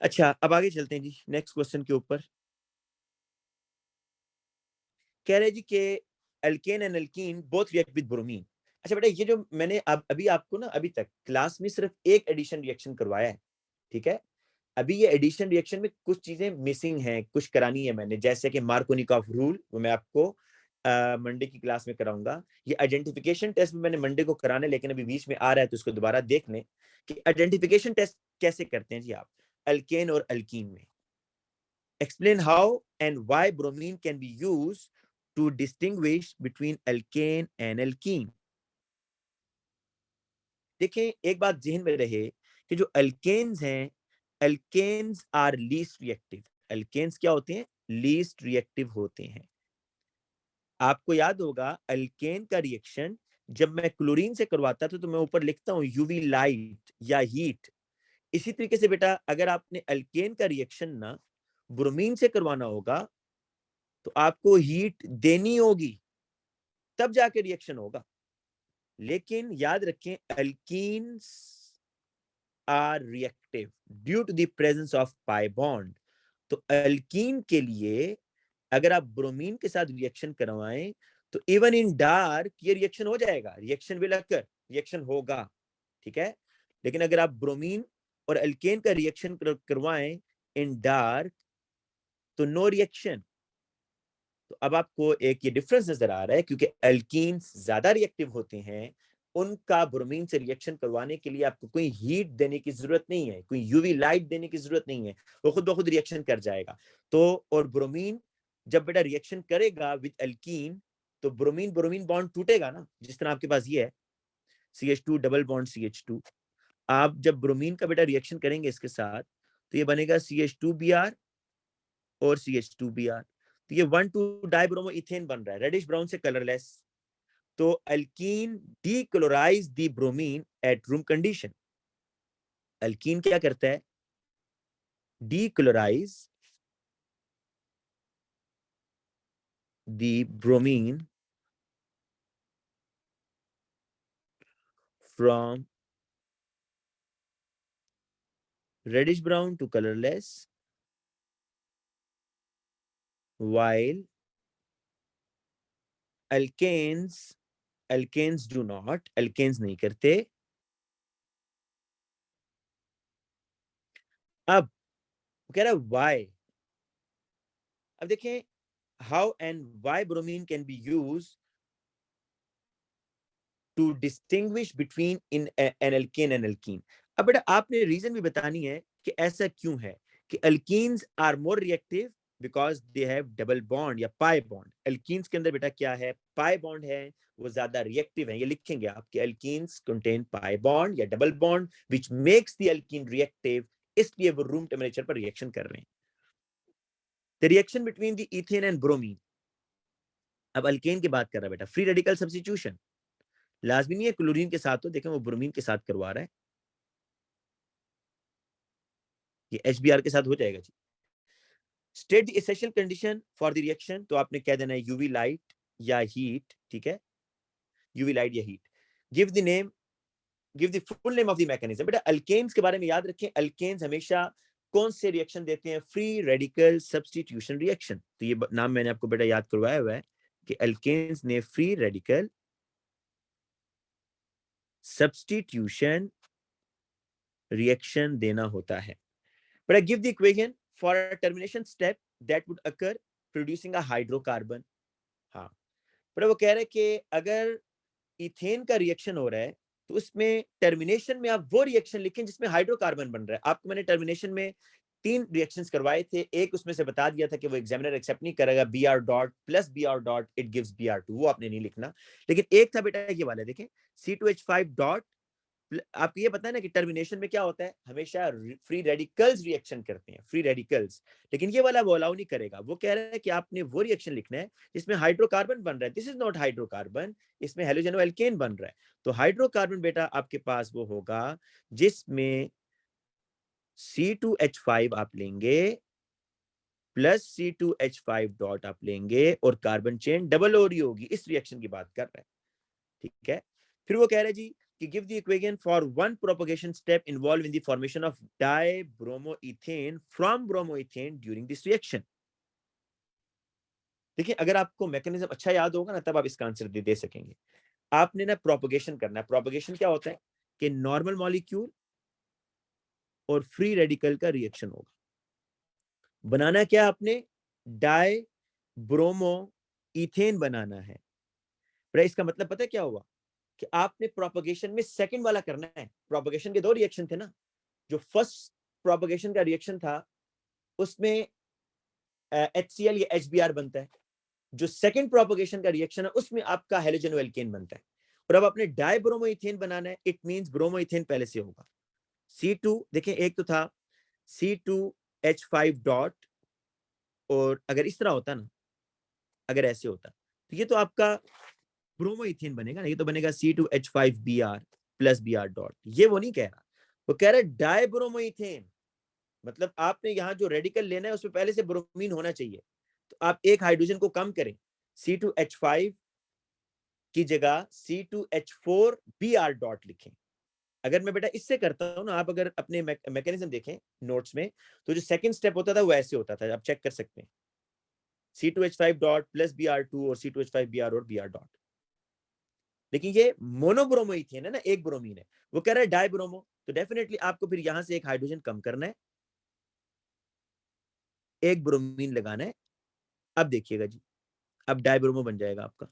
अच्छा अब आगे चलते हैं जी नेक्स्ट क्वेश्चन के ऊपर। कह रहे जी कि alkene and alkene both react with bromine. अच्छा बेटा ये जो मैंने अब अभी आपको ना अभी तक क्लास में सिर्फ एक एडिशन रिएक्शन करवाया है, ठीक है। अभी ये एडिशन रिएक्शन में कुछ चीजें मिसिंग हैं, कुछ करानी है मैंने, जैसे कि मार्कोनिकॉफ रूल, वो मैं आपको मंडे की क्लास में कराऊंगा। ये आइडेंटिफिकेशन टेस्ट में मैंने मंडे को कराना है, लेकिन अभी बीच में आ रहा है तो उसको दोबारा देख लें कि आइडेंटिफिकेशन टेस्ट कैसे करते हैं जी आप अल्केन और अल्कीन में। Explain how and why bromine can be used to distinguish between alkane and alkene. देखें एक बात जहन में रहे कि जो अल्केन्स हैं, alkanes are least reactive. Alkanes क्या होते हैं? लीस्ट रिएक्टिव होते हैं। आपको याद होगा अल्केन का रिएक्शन जब मैं क्लोरीन से करवाता था तो मैं ऊपर लिखता हूं यूवी लाइट या हीट। इसी तरीके से बेटा अगर आपने अल्केन का रिएक्शन ना ब्रोमीन से करवाना होगा तो आपको हीट देनी होगी, तब जाके रिएक्शन होगा। लेकिन याद रखें alkenes are reactive due to the presence of pi bond. तो अल्कीन के लिए अगर आप ब्रोमीन के साथ रिएक्शन करवाएं तो इवन इन डार्क ये रिएक्शन हो जाएगा, रिएक्शन विल अकर, रिएक्शन होगा, ठीक है। लेकिन अगर आप ब्रोमीन और अल्केन का रिएक्शन करवाएं इन डार्क तो नो रिएक्शन। तो अब आपको एक ये डिफरेंस नजर आ रहा है, क्योंकि अल्कीन्स ज्यादा रिएक्टिव होते हैं, उनका ब्रोमीन से रिएक्शन करवाने के लिए आपको कोई हीट देने की जरूरत नहीं है, कोई यूवी लाइट देने की जरूरत नहीं है, वो खुद ब खुद रिएक्शन कर जाएगा। तो और ब्रोमीन जब बेटा रिएक्शन करेगा विद अल्कीन तो ब्रोमीन ब्रोमीन बॉन्ड टूटेगा ना, जिस तरह आपके पास ये है CH2 डबल बॉन्ड CH2। आप जब ब्रोमीन का बेटा रिएक्शन करेंगे इसके साथ तो ये बनेगा CH2Br और CH2Br। तो ये 1,2 डाइब्रोमो इथेन बन रहा है, रेडिश ब्राउन से कलरलेस। तो alkene decolourise the bromine at room condition. Alkene क्या करता है? Decolourise the bromine from reddish brown to colourless while alkanes alkanes do not, alkanes नहीं करते। अब वो कह रहा है why। अब देखें how and why bromine can be used to distinguish between in an alkane and alkene. अब बेटा आपने रीजन भी बतानी है कि ऐसा क्यों है कि alkenes are more reactive because they have double bond या पाई बॉन्ड। अल्कीन्स के अंदर बेटा क्या है, पाई बॉन्ड है, वो ज्यादा रिएक्टिव है। ये लिखेंगे आप कि अल्कीन्स कंटेन पाई बॉन्ड या double bond which makes the alkyne reactive, इसलिए वो रूम टेम्परेचर पर रिएक्शन कर रहे हैं। The reaction between the ethane and bromine. अब अल्केन की बात कर रहा है बेटा, फ्री रेडिकल सब्स्टिट्यूशन लाजमी नहीं है क्लोरीन के साथ हो, देखें वो ब्रोमीन के साथ करवा रहा है, ये HBr के साथ हो जाएगा जी। State the essential condition for the reaction, तो आपने कह देना है यूवी लाइट या हीट, ठीक है, यूवी लाइट या heat. Give the name, give the full name of the mechanism. बेटा अल्केन्स के बारे में याद रखें, अल्केन्स हमेशा कौन से रिएक्शन देते हैं, फ्री रेडिकल सब्स्टिट्यूशन रिएक्शन। तो ये नाम मैंने आपको बेटा याद करवाया हुआ है कि अल्केन्स ने फ्री रेडिकल सब्स्टिट्यूशन रिएक्शन देना होता है। But I give the equation for a termination step that would occur producing a hydrocarbon। हाँ, पर वो कह रहे हैं कि अगर इथेन का रिएक्शन हो रहा है तो उसमें टर्मिनेशन में आप वो रिएक्शन लिखें जिसमें हाइड्रोकार्बन बन रहा है। आपको मैंने टर्मिनेशन में 3 रिएक्शंस करवाए थे, एक उसमें से बता दिया था कि वो एग्जामिनर एक्सेप्ट नहीं करेगा, Br dot plus Br dot it gives Br2, वो आपने नहीं लिखना। लेकिन एक था बेटा ये वाला, देखें C2H5 डॉट, आप ये पता है ना कि टर्मिनेशन में क्या होता है, हमेशा फ्री रेडिकल्स रिएक्शन करते हैं, फ्री रेडिकल्स। लेकिन ये वाला वो अलाउ नहीं करेगा, वो कह रहा है कि आपने वो रिएक्शन लिखना है जिसमें हाइड्रोकार्बन बन रहा है। दिस इज नॉट हाइड्रोकार्बन, इसमें हेलोजनो एल्केन बन रहा है। तो हाइड्रोकार्बन बेटा आपके पास वो होगा जिसमें C2H5 आप लेंगे प्लस C2H5 डॉट आप लेंगे और कार्बन चेन डबल हो रही होगी, इस रिएक्शन की बात कर रहे हैं, ठीक है। फिर वो कह रहे हैं जी कि give the equation for one propagation step involved in the formation of dibromoethane from bromoethane during this reaction। देखिए अगर आपको मैकेनिज्म अच्छा याद होगा ना तब आप इसका आंसर दे सकेंगे। आपने ना प्रोपगेशन करना है। प्रोपगेशन क्या होता है कि नॉर्मल मॉलिक्यूल और फ्री रेडिकल का रिएक्शन होगा। बनाना क्या आपने, डाई ब्रोमो इथेन बनाना है। इसका मतलब पता है क्या हुआ कि आपने प्रोपगेशन में सेकंड वाला करना है। प्रोपगेशन के 2 रिएक्शन थे ना, जो फर्स्ट प्रोपगेशन का रिएक्शन था उसमें HCl या HBr बनता है, जो सेकंड प्रोपगेशन का रिएक्शन है उसमें आपका हेलोजनो एल्केन बनता है। और अब आपने डाइब्रोमोइथेन बनाना है, इट मींस ब्रोमोइथेन पहले से होगा। C2 देखें एक तो था C2H5 डॉट, और अगर इस तरह होता ना, अगर ऐसे होता तो ये तो आपका ब्रोमोइथेन बनेगा ना, ये तो बनेगा C2H5Br प्लस Br डॉट। ये वो नहीं कह रहा, वो कह रहा है डाइब्रोमोइथेन, मतलब आपने यहाँ जो रेडिकल लेना है उसमें पहले से ब्रोमीन होना चाहिए। तो आप एक हाइड्रोजन को कम करें, C2H5 की जगह C2H4Br डॉट लिखें। अगर मैं बेटा इससे करता हूं ना, आप अगर अपने मैकेनिज्म देखें नोट्स में, तो जो सेकंड स्टेप होता था वो ऐसे होता था, आप चेक कर सकते हैं, C2H5 डॉट प्लस Br2 और C2H5Br और Br डॉट। लेकिन ये मोनोब्रोमोइथेन है ना, एक ब्रोमीन है, वो कह रहा है डाइब्रोमो, तो डेफिनेटली आपको फिर यहां से एक हाइड्रोजन कम करना है, एक ब्रोमीन लगाना है। अब देखिएगा जी, अब डाइब्रोमो बन जाएगा आपका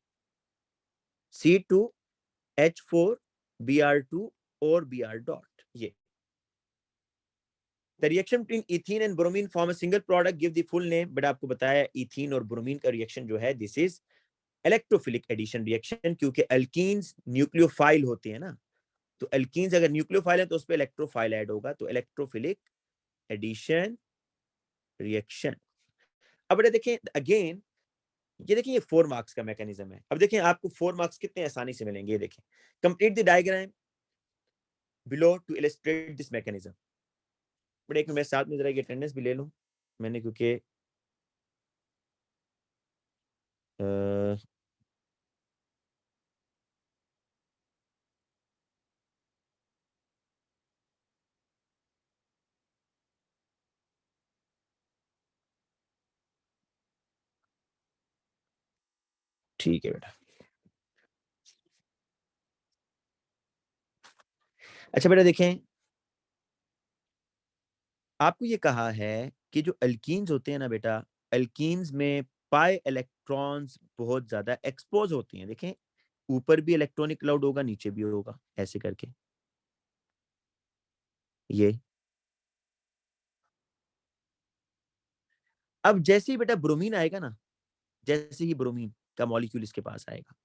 C2H4Br2 और Br डॉट। ये The reaction between ethene and bromine form a single product, give the full name। But आपको बताया ethene और ब्रोमीन का रिएक्शन जो है this is electrophilic addition reaction, क्योंकि अल्कीन्स न्यूक्लियोफाइल होते हैं ना, तो अल्कीन्स अगर न्यूक्लियोफाइल है तो उस पर इलेक्ट्रोफाइल ऐड होगा, तो इलेक्ट्रोफिलिक एडिशन रिएक्शन। अब बेटा देखें अगेन, ये देखिए ये 4 मार्क्स का मैकेनिज्म है। अब देखें आपको 4 मार्क्स कितने आसानी से मिलेंगे, ये देखें, complete the diagram below to illustrate this mechanism. But एक मैं साथ में जरा अटेंडेंस भी ले लूं मैंने, क्योंकि ठीक है बेटा। अच्छा बेटा देखें, आपको ये कहा है कि जो अल्कीन्स होते हैं ना बेटा, अल्कीन्स में पाई इलेक्ट्रॉन्स बहुत ज्यादा एक्सपोज होती हैं। देखें ऊपर भी इलेक्ट्रॉनिक क्लाउड होगा, नीचे भी होगा, ऐसे करके ये। अब जैसे ही बेटा ब्रोमीन आएगा ना, जैसे ही ब्रोमीन का मॉलिक्यूल इसके पास आएगा,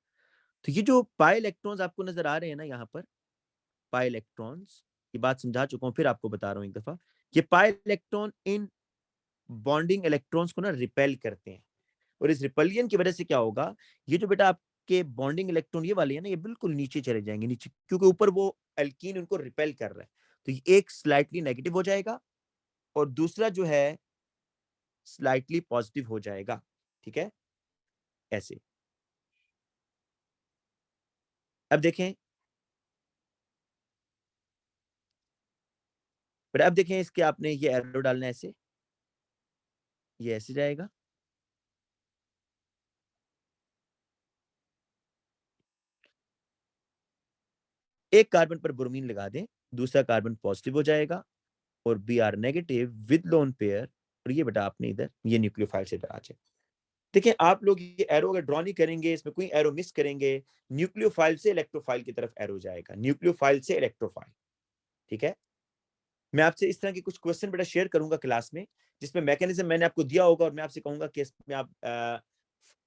तो ये जो पाई इलेक्ट्रॉन्स आपको नजर आ रहे हैं ना यहाँ पर, पाई इलेक्ट्रॉन्स, ये बात समझा चुका हूँ, फिर आपको बता रहा हूँ एक दफा। ये pi electron in bonding electrons को ना रिपेल करते हैं, और इस रिपलियन की वजह से क्या होगा, ये जो बेटा आपके बॉन्डिंग इलेक्ट्रॉन ये वाले हैं ना, ये बिल्कुल नीचे चले जाएंगे, नीचे, क्योंकि ऊपर वो एल्कीन उनको रिपेल कर रहा है। तो ये एक स्लाइटली नेगेटिव हो जाएगा, और दूसरा जो है स्लाइटली पॉजिटिव हो जाएगा। ठीक है, ऐसे। अब देखें, पर अब देखें इसके आपने ये एरो डालना है ऐसे, ये ऐसे जाएगा, एक कार्बन पर ब्रोमीन लगा दें, दूसरा कार्बन पॉजिटिव हो जाएगा, और B are negative with lone pair, और ये बेटा आपने इधर ये न्यूक्लियोफाइल से इधर आ जाए। देखिए आप लोग ये एरो अगर ड्रॉ नहीं करेंगे, इसमें कोई एरो मिस करेंगे, न्यूक्लियोफाइल से इलेक्ट्रोफाइल की तरफ एरो जाएगा, न्यूक्लियोफाइल से इलेक्ट्रोफाइल। ठीक है, मैं आपसे इस तरह के कुछ क्वेश्चन बेटा शेयर करूंगा क्लास में, जिसमें मैकेनिज्म मैंने आपको दिया होगा, और मैं आपसे कहूंगा कि इसमें आप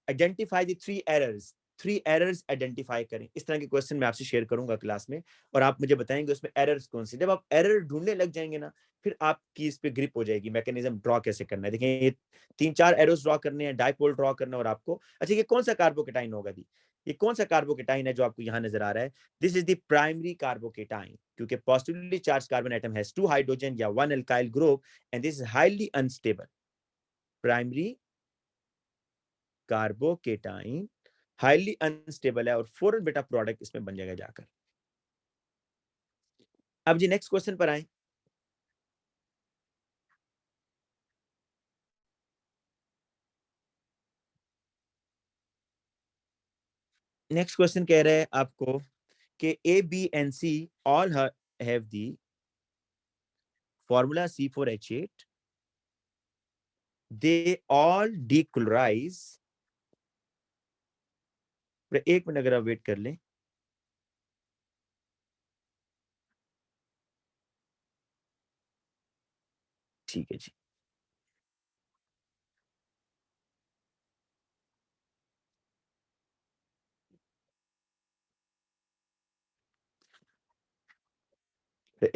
identify the three errors identify करें। इस तरह के क्वेश्चन मैं आपसे शेयर करूंगा क्लास में, और आप मुझे बताएंगे उसमें एरर्स कौन से। जब आप एरर ढूंढने लग जाएंगे ना, फिर आपकी इस पे ग्रिप हो जाएगी, मैकेनिज्म ड्रॉ कैसे करना है। देखिए ये 3-4 एरोस ड्रॉ करने हैं, डाइपोल ड्रॉ करना है, और आपको अच्छा ये कौन सा कार्बोकेटाइन होगा दी, ये कौन सा कार्बोकेटाइन है जो आपको यहां नजर आ रहा है, this is the primary carbocation, क्योंकि positively charge carbon atom has 2 hydrogen या 1 alkyl group, and this is highly unstable. Primary carbocation highly unstable है, और फौरन बेटा प्रोडक्ट इसमें बन जाएगा जाकर। अब जी नेक्स्ट क्वेश्चन पर आए। नेक्स्ट क्वेश्चन कह रहे हैं आपको कि A B and C all have the formula C4H8, they all decolourise. एक मिनट अगर आप वेट कर लें, ठीक है जी।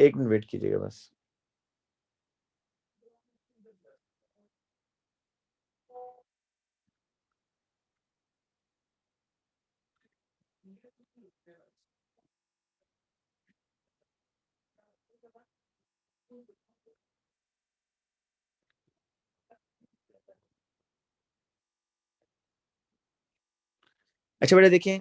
एक मिनट वेट कीजिएगा बस। अच्छा बेटा देखें,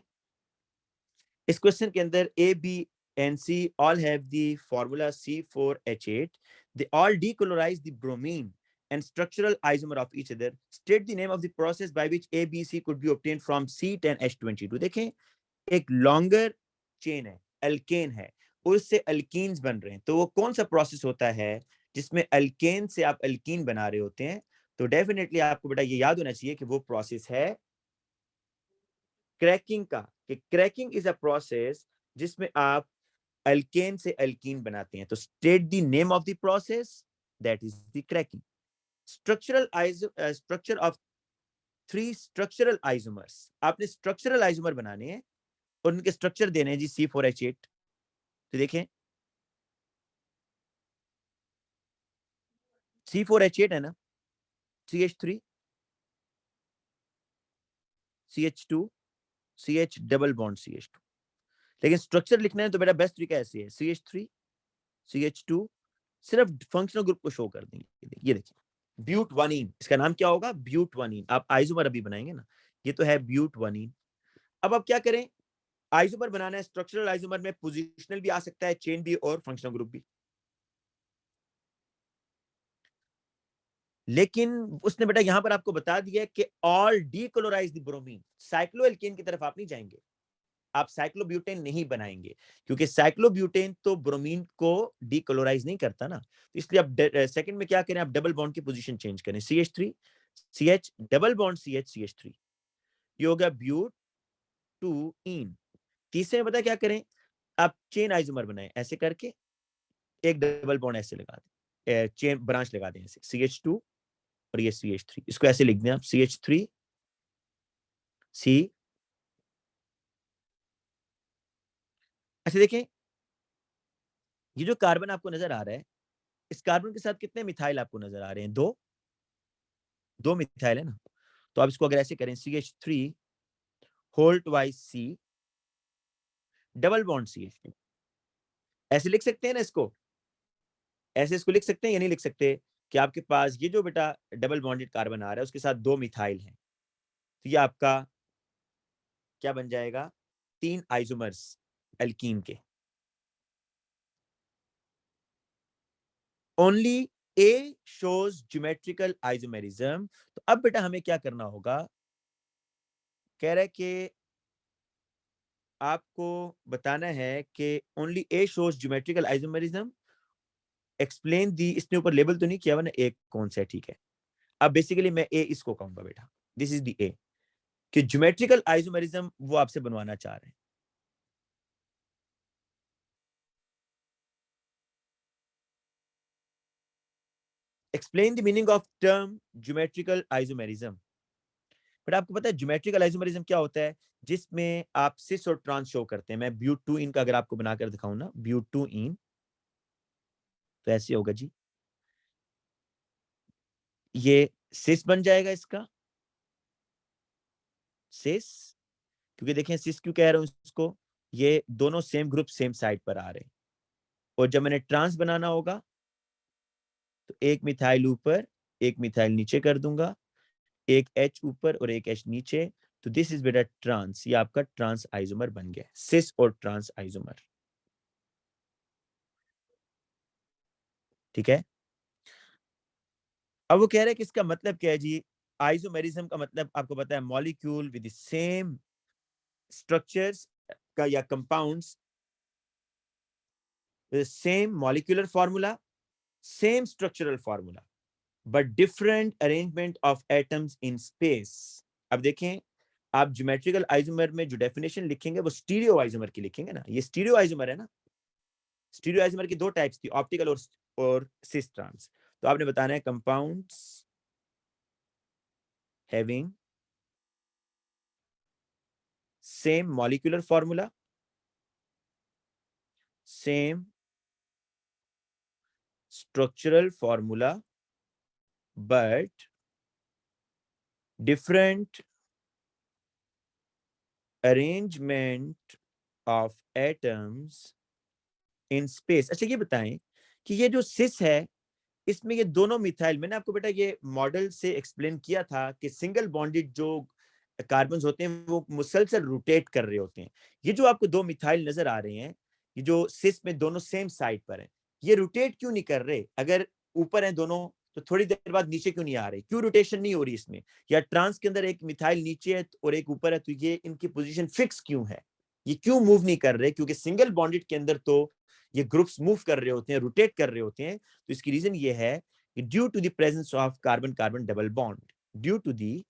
इस क्वेश्चन के अंदर A B and C all have the formula C4H8, they all decolorize the bromine and structural isomer of each other, state the name of the process by which ABC could be obtained from C10H22। देखें एक लॉन्गर चेन है, अल्केन है, उससे अल्कीन्स बन रहे हैं, तो वो कौन सा प्रोसेस होता है जिसमें अल्केन से आप अल्कीन बना रहे होते हैं। तो डेफिनेटली आपको बेटा ये याद होना चाहिए कि वो प्रोसेस है क्रैकिंग का, कि क्रैकिंग इज अ प्रोसेस जिसमें आप अल्केन से अल्कीन बनाते हैं। तो state the name of the process, that is the cracking. Structure of 3 structural isomers, आपने स्ट्रक्चरल आइसोमर बनाने हैं, और उनके स्ट्रक्चर देने हैं जी C4H8। तो देखें C4H8 है ना, CH3, CH2, CH double bond CH2। लेकिन स्ट्रक्चर लिखना है तो मेरा बेस्ट तरीका ऐसे है, CH3, CH2, सिर्फ फंक्शनल ग्रुप को शो कर देंगे। ये देखिए ब्यूटवानीन, इसका नाम क्या होगा, ब्यूटवानीन। आप आइसोमर अभी बनाएंगे ना, ये तो है ब्यूटवानीन। अब आप क्या करें, आइसोमर बनाना है, स्ट्रक्चरल आइसोमर में पोजिशनल भी आ सकता है, चेन भी, और फंक्शनल ग्रुप भी। लेकिन उसने बेटा यहां पर आपको बता दिया कि ऑल डीक्लोराइज द ब्रोमीन, साइक्लोएल्केन की तरफ आप नहीं जाएंगे, आप साइक्लोब्यूटेन नहीं बनाएंगे, क्योंकि साइक्लोब्यूटेन तो ब्रोमीन को डीक्लोराइज नहीं करता ना। तो इसलिए आप सेकंड में क्या करें, आप डबल बॉन्ड की पोजीशन चेंज करें, CH3, CH double bond CH, CH3, ये हो गया ब्यूट टू इन। तीसरे में पता क्या करें, आप चेन आइसोमर बनाएं, ऐसे करके एक डबल बॉन्ड ऐसे लगा दें, चेन ब्रांच लगा दें ऐसे, CH2 और ये CH3, इसको ऐसे लिख दें आप, CH3 C। अच्छा देखें, ये जो कार्बन आपको नजर आ रहा है, इस कार्बन के साथ कितने मिथाइल आपको नजर आ रहे हैं? दो मिथाइल है ना। तो आप इसको अगर ऐसे करें, CH3 whole twice C double bond CH2, ऐसे लिख सकते हैं ना इसको, ऐसे इसको लिख सकते हैं या नहीं लिख सकते, कि आपके पास ये जो बेटा डबल बॉन्डेड कार्बन आ रहा है उसके साथ दो मिथाइल हैं, तो ये आपका क्या बन जाएगा, 3 आइसोमर्स एल्कीन के। ओनली ए शोज ज्योमेट्रिकल आइसोमेरिज्म। तो अब बेटा हमें क्या करना होगा, कह रहा है कि आपको बताना है कि only A shows geometrical isomerism, explain the, इसने ऊपर लेबल तो नहीं किया हुआ ना, ए कौन सा है, ठीक है। अब बेसिकली मैं ए इसको कहूंगा बेटा, दिस इज द ए, कि ज्योमेट्रिकल आइसोमेरिज्म वो आपसे बनवाना चाह रहे हैं। Explain the meaning of term geometrical isomerism. But आपको पता है ज्योमेट्रिकल आइसोमेरिज्म क्या होता है, जिसमें आप सिस और ट्रांस शो करते हैं। मैं ब्यूट-2-इन का अगर आपको बनाकर दिखाऊं ना, ब्यूट-2-इन, तो ऐसे होगा जी, ये सिस बन जाएगा इसका, सिस, क्योंकि देखें सिस क्यों कह रहा हूं इसको, ये दोनों सेम ग्रुप सेम साइड पर आ रहे हैं। और जब मैंने ट्रांस बनाना होगा तो एक मिथाइल ऊपर, एक मिथाइल नीचे कर दूंगा, एक H ऊपर और एक H नीचे, तो दिस इज बेटा ट्रांस, ये आपका ट्रांस आइसोमर बन गया, सिस और ट्रांस आइसोमर, ठीक है। अब वो कह रहे हैं कि इसका मतलब क्या है जी, आइसोमेरिज्म का मतलब आपको पता है, molecule with the same structures का या compounds with same molecular formula, same structural formula, but different arrangement of atoms in space. अब देखें, आप ज्योमेट्रिकल आइसोमर में जो डेफिनेशन लिखेंगे वो स्टीरियो आइसोमर की लिखेंगे ना, ये स्टीरियो आइसोमर है ना। स्टीरियो आइसोमर की दो टाइप्स थी, ऑप्टिकल और सिस ट्रांस। तो आपने बताना है compounds having same molecular formula, same structural formula, but different arrangement of atoms in space। अच्छा ये बताएं कि ये जो सिस है, इसमें ये दोनों मिथाइल, मैंने आपको बेटा ये मॉडल से एक्सप्लेन किया था कि सिंगल बॉन्डेड जो कार्बन होते हैं वो मुसलसल रोटेट कर रहे होते हैं। ये जो आपको दो मिथाइल नजर आ रहे हैं, ये जो सिस में दोनों सेम साइड पर हैं, ये रोटेट क्यों नहीं कर रहे? अगर ऊपर हैं दोनों तो थोड़ी देर बाद नीचे क्यों नहीं आ रहे? क्यों रोटेशन नहीं हो रही इसमें? या ट्रांस के अंदर एक मिथाइल नीचे है और एक ऊपर है, तो ये इनकी पोजीशन फिक्स क्यों है? ये क्यों मूव नहीं कर रहे? क्योंकि सिंगल बॉन्डेड के अंदर तो ये ग्रुप्स मूव कर रहे होते हैं, रोटेट कर रहे होते हैं। तो इसकी रीजन ये है कि due to the presence of carbon carbon double bond, due to the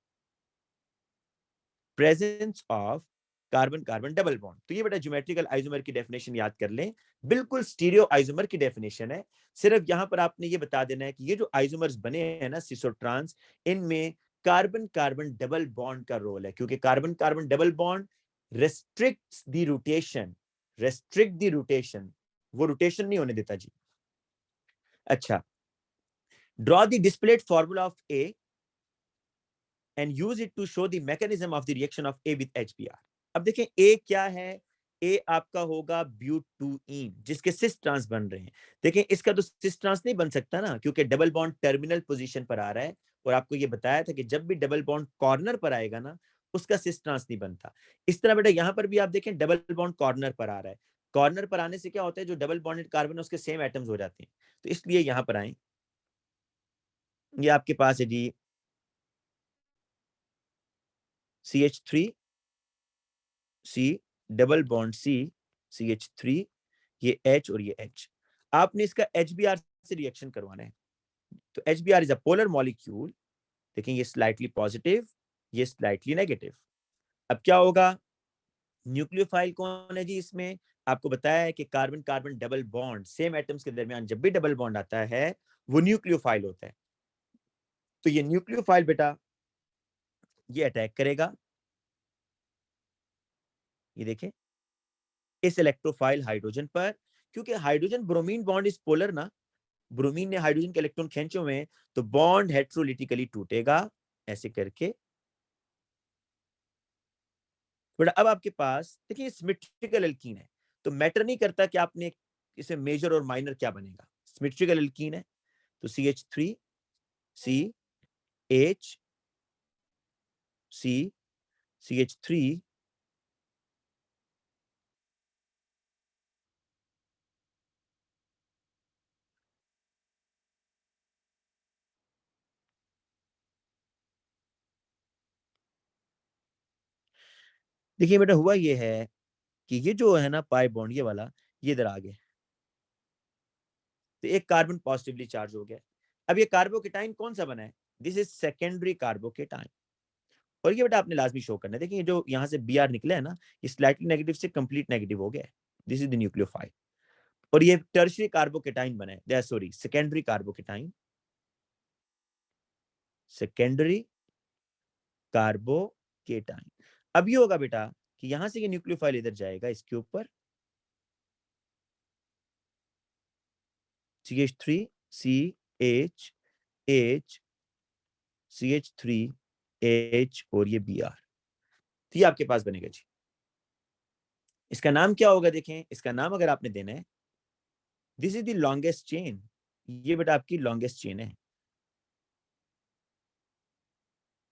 presence of carbon carbon double bond. तो ये बेटा ज्योमेट्रिकल आइसोमर की डेफिनेशन याद कर लें, बिल्कुल स्टीरियो आइसोमर की डेफिनेशन है। सिर्फ यहां पर आपने ये बता देना है कि ये जो आइसोमर्स बने हैं ना, सिस और ट्रांस, इनमें कार्बन कार्बन डबल बॉन्ड का रोल है, क्योंकि carbon carbon double bond restricts the rotation, restrict the rotation, वो रोटेशन नहीं होने देता जी। अच्छा, draw the displayed formula of A and use it to show the mechanism of the reaction of A with HBr। अब देखें A क्या है, A आपका होगा ब्यूट-2-ईन, जिसके सिस ट्रांस बन रहे हैं। देखें इसका तो सिस ट्रांस नहीं बन सकता ना, क्योंकि डबल बॉन्ड टर्मिनल पोजीशन पर आ रहा है, और आपको ये बताया था कि जब भी डबल बॉन्ड कॉर्नर पर आएगा ना, उसका सिस ट्रांस नहीं बनता। इस तरह बेटा यहां पर भी आप देखें डबल बॉन्ड कॉर्नर पर आ रहा है, कॉर्नर पर आने से क्या होता है, जो डबल बॉन्डेड कार्बन है उसके सेम एटम्स हो जाते हैं। तो इसलिए यहां पर आए, ये आपके पास है जी CH3 C double bond C CH3, ये H और ये H। आपने इसका HBr से रिएक्शन करवाना है। तो HBr is a polar molecule. देखिए ये स्लाइटली पॉजिटिव, ये स्लाइटली नेगेटिव। अब क्या होगा, न्यूक्लियोफाइल कौन है जी? इसमें आपको बताया है कि carbon carbon double bond, same atoms के दरमियान जब भी डबल बॉन्ड आता है वो न्यूक्लियोफाइल होता है। तो ये न्यूक्लियोफाइल बेटा ये अटैक करेगा, ये देखें, इस इलेक्ट्रोफाइल हाइड्रोजन पर, क्योंकि hydrogen bromine bond is polar ना, ब्रोमीन ने हाइड्रोजन के इलेक्ट्रॉन खींचे हुए हैं, तो बॉन्ड हेट्रोलिटिकली टूटेगा ऐसे करके। बट अब आपके पास देखिए सिमेट्रिकल एल्कीन है, तो मैटर नहीं करता कि आपने इसे मेजर और माइनर क्या बनेगा, सिमेट्रिकल एल्कीन है। तो CH3 C H C CH3, देखिए बेटा हुआ ये है कि ये जो है ना पाई बॉन्ड ये वाला, ये इधर आ गया, तो एक कार्बन पॉजिटिवली चार्ज हो गया। अब ये कार्बोकेटाइन कौन सा बना है? This is secondary carbocation. और ये बेटा आपने लाजमी शो करना है। देखिए ये जो यहाँ से Br निकला है ना, ये स्लाइटली नेगेटिव से कंप्लीट नेगेटिव हो गया है। This is the nucleophile. और ये टर्शियरी कार्बोकेटाइन बना है, sorry secondary carbocation, secondary carbocation. अब ये होगा बेटा कि यहां से ये न्यूक्लियोफाइल इधर जाएगा इसके ऊपर, CH3 CH H CH3H और ये Br, तो ये आपके पास बनेगा जी। इसका नाम क्या होगा? देखें इसका नाम अगर आपने देना है, this is the longest chain, ये बेटा आपकी लॉन्गेस्ट चेन है,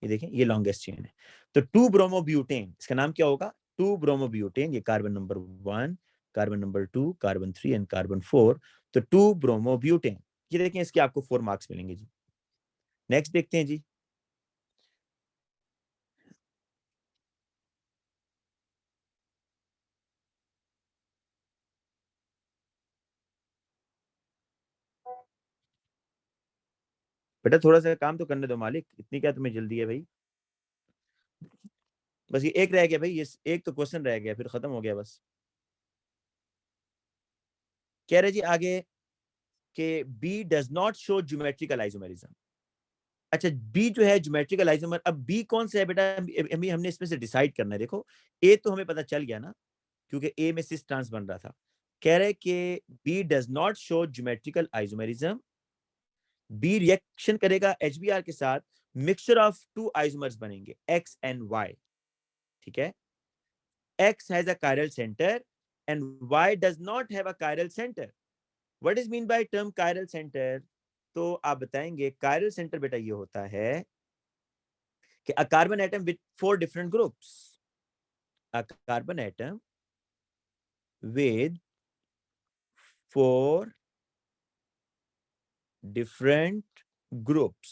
ये देखें ये लॉन्गेस्ट चेन है। तो 2 ब्रोमोब्यूटेन, इसका नाम क्या होगा? 2 ब्रोमोब्यूटेन, ये carbon number 1, carbon number 2, carbon 3 and carbon 4, तो 2 ब्रोमोब्यूटेन। ये देखें इसके आपको 4 मार्क्स मिलेंगे जी। नेक्स्ट देखते हैं जी। बेटा थोड़ा सा काम तो करने दो मालिक, इतनी क्या तुम्हें जल्दी है भाई? बस ये एक रह गया भाई, ये एक तो क्वेश्चन रह गया, फिर खत्म हो गया बस। कह रहे जी आगे कि B does not show geometrical isomerism. अच्छा बी जो है ज्योमेट्रिकल आइसोमर, अब बी कौन सा है बेटा? अभी हमने इसमें से डिसाइड करना है। देखो ए तो हमें पता चल गया ना, क्योंकि ए में सिस ट्रांस बन रहा था। कह रहे कि B does not show geometrical isomerism, B reaction करेगा HBr के साथ, मिक्सचर ऑफ टू आइसोमर्स बनेंगे X एंड Y, ठीक है? X has a chiral center and Y does not have a chiral center. What is mean by term chiral center? तो आप बताएंगे chiral center बेटा ये होता है कि a carbon atom with 4 different groups, a carbon atom with 4 different groups,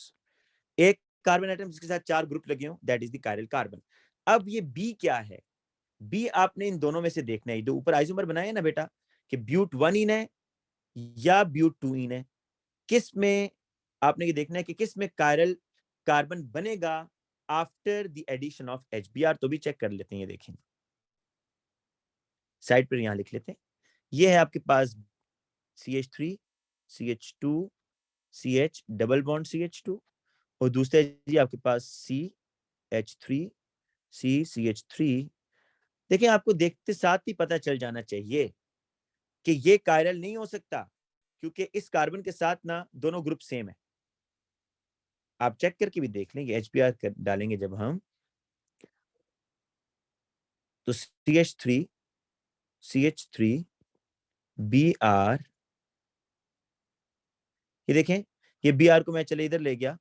एक कार्बन एटम जिसके साथ 4 ग्रुप लगे हों, that is the chiral carbon. अब ये बी क्या है? बी आपने इन दोनों में से देखना है, जो ऊपर आइसोमर बनाए ना बेटा, कि ब्यूट 1 इन है या ब्यूट 2 इन है, किस में आपने ये देखना है कि किस में कायरल कार्बन बनेगा after the addition of HBr। तो भी चेक कर लेते हैं, ये देखें साइड पर यहां लिख लेते हैं। ये है आपके पास CH3 CH2 CH double bond CH2, और दूसरे जी आपके पास CH3 CH3। देखिए आपको देखते साथ ही पता चल जाना चाहिए कि ये कायरल नहीं हो सकता, क्योंकि इस कार्बन के साथ ना दोनों ग्रुप सेम है। आप चेक करके भी देख लेंगे, HBr डालेंगे जब हम, तो CH3 Br, ये देखें, ये Br को मैं चले इधर ले गया,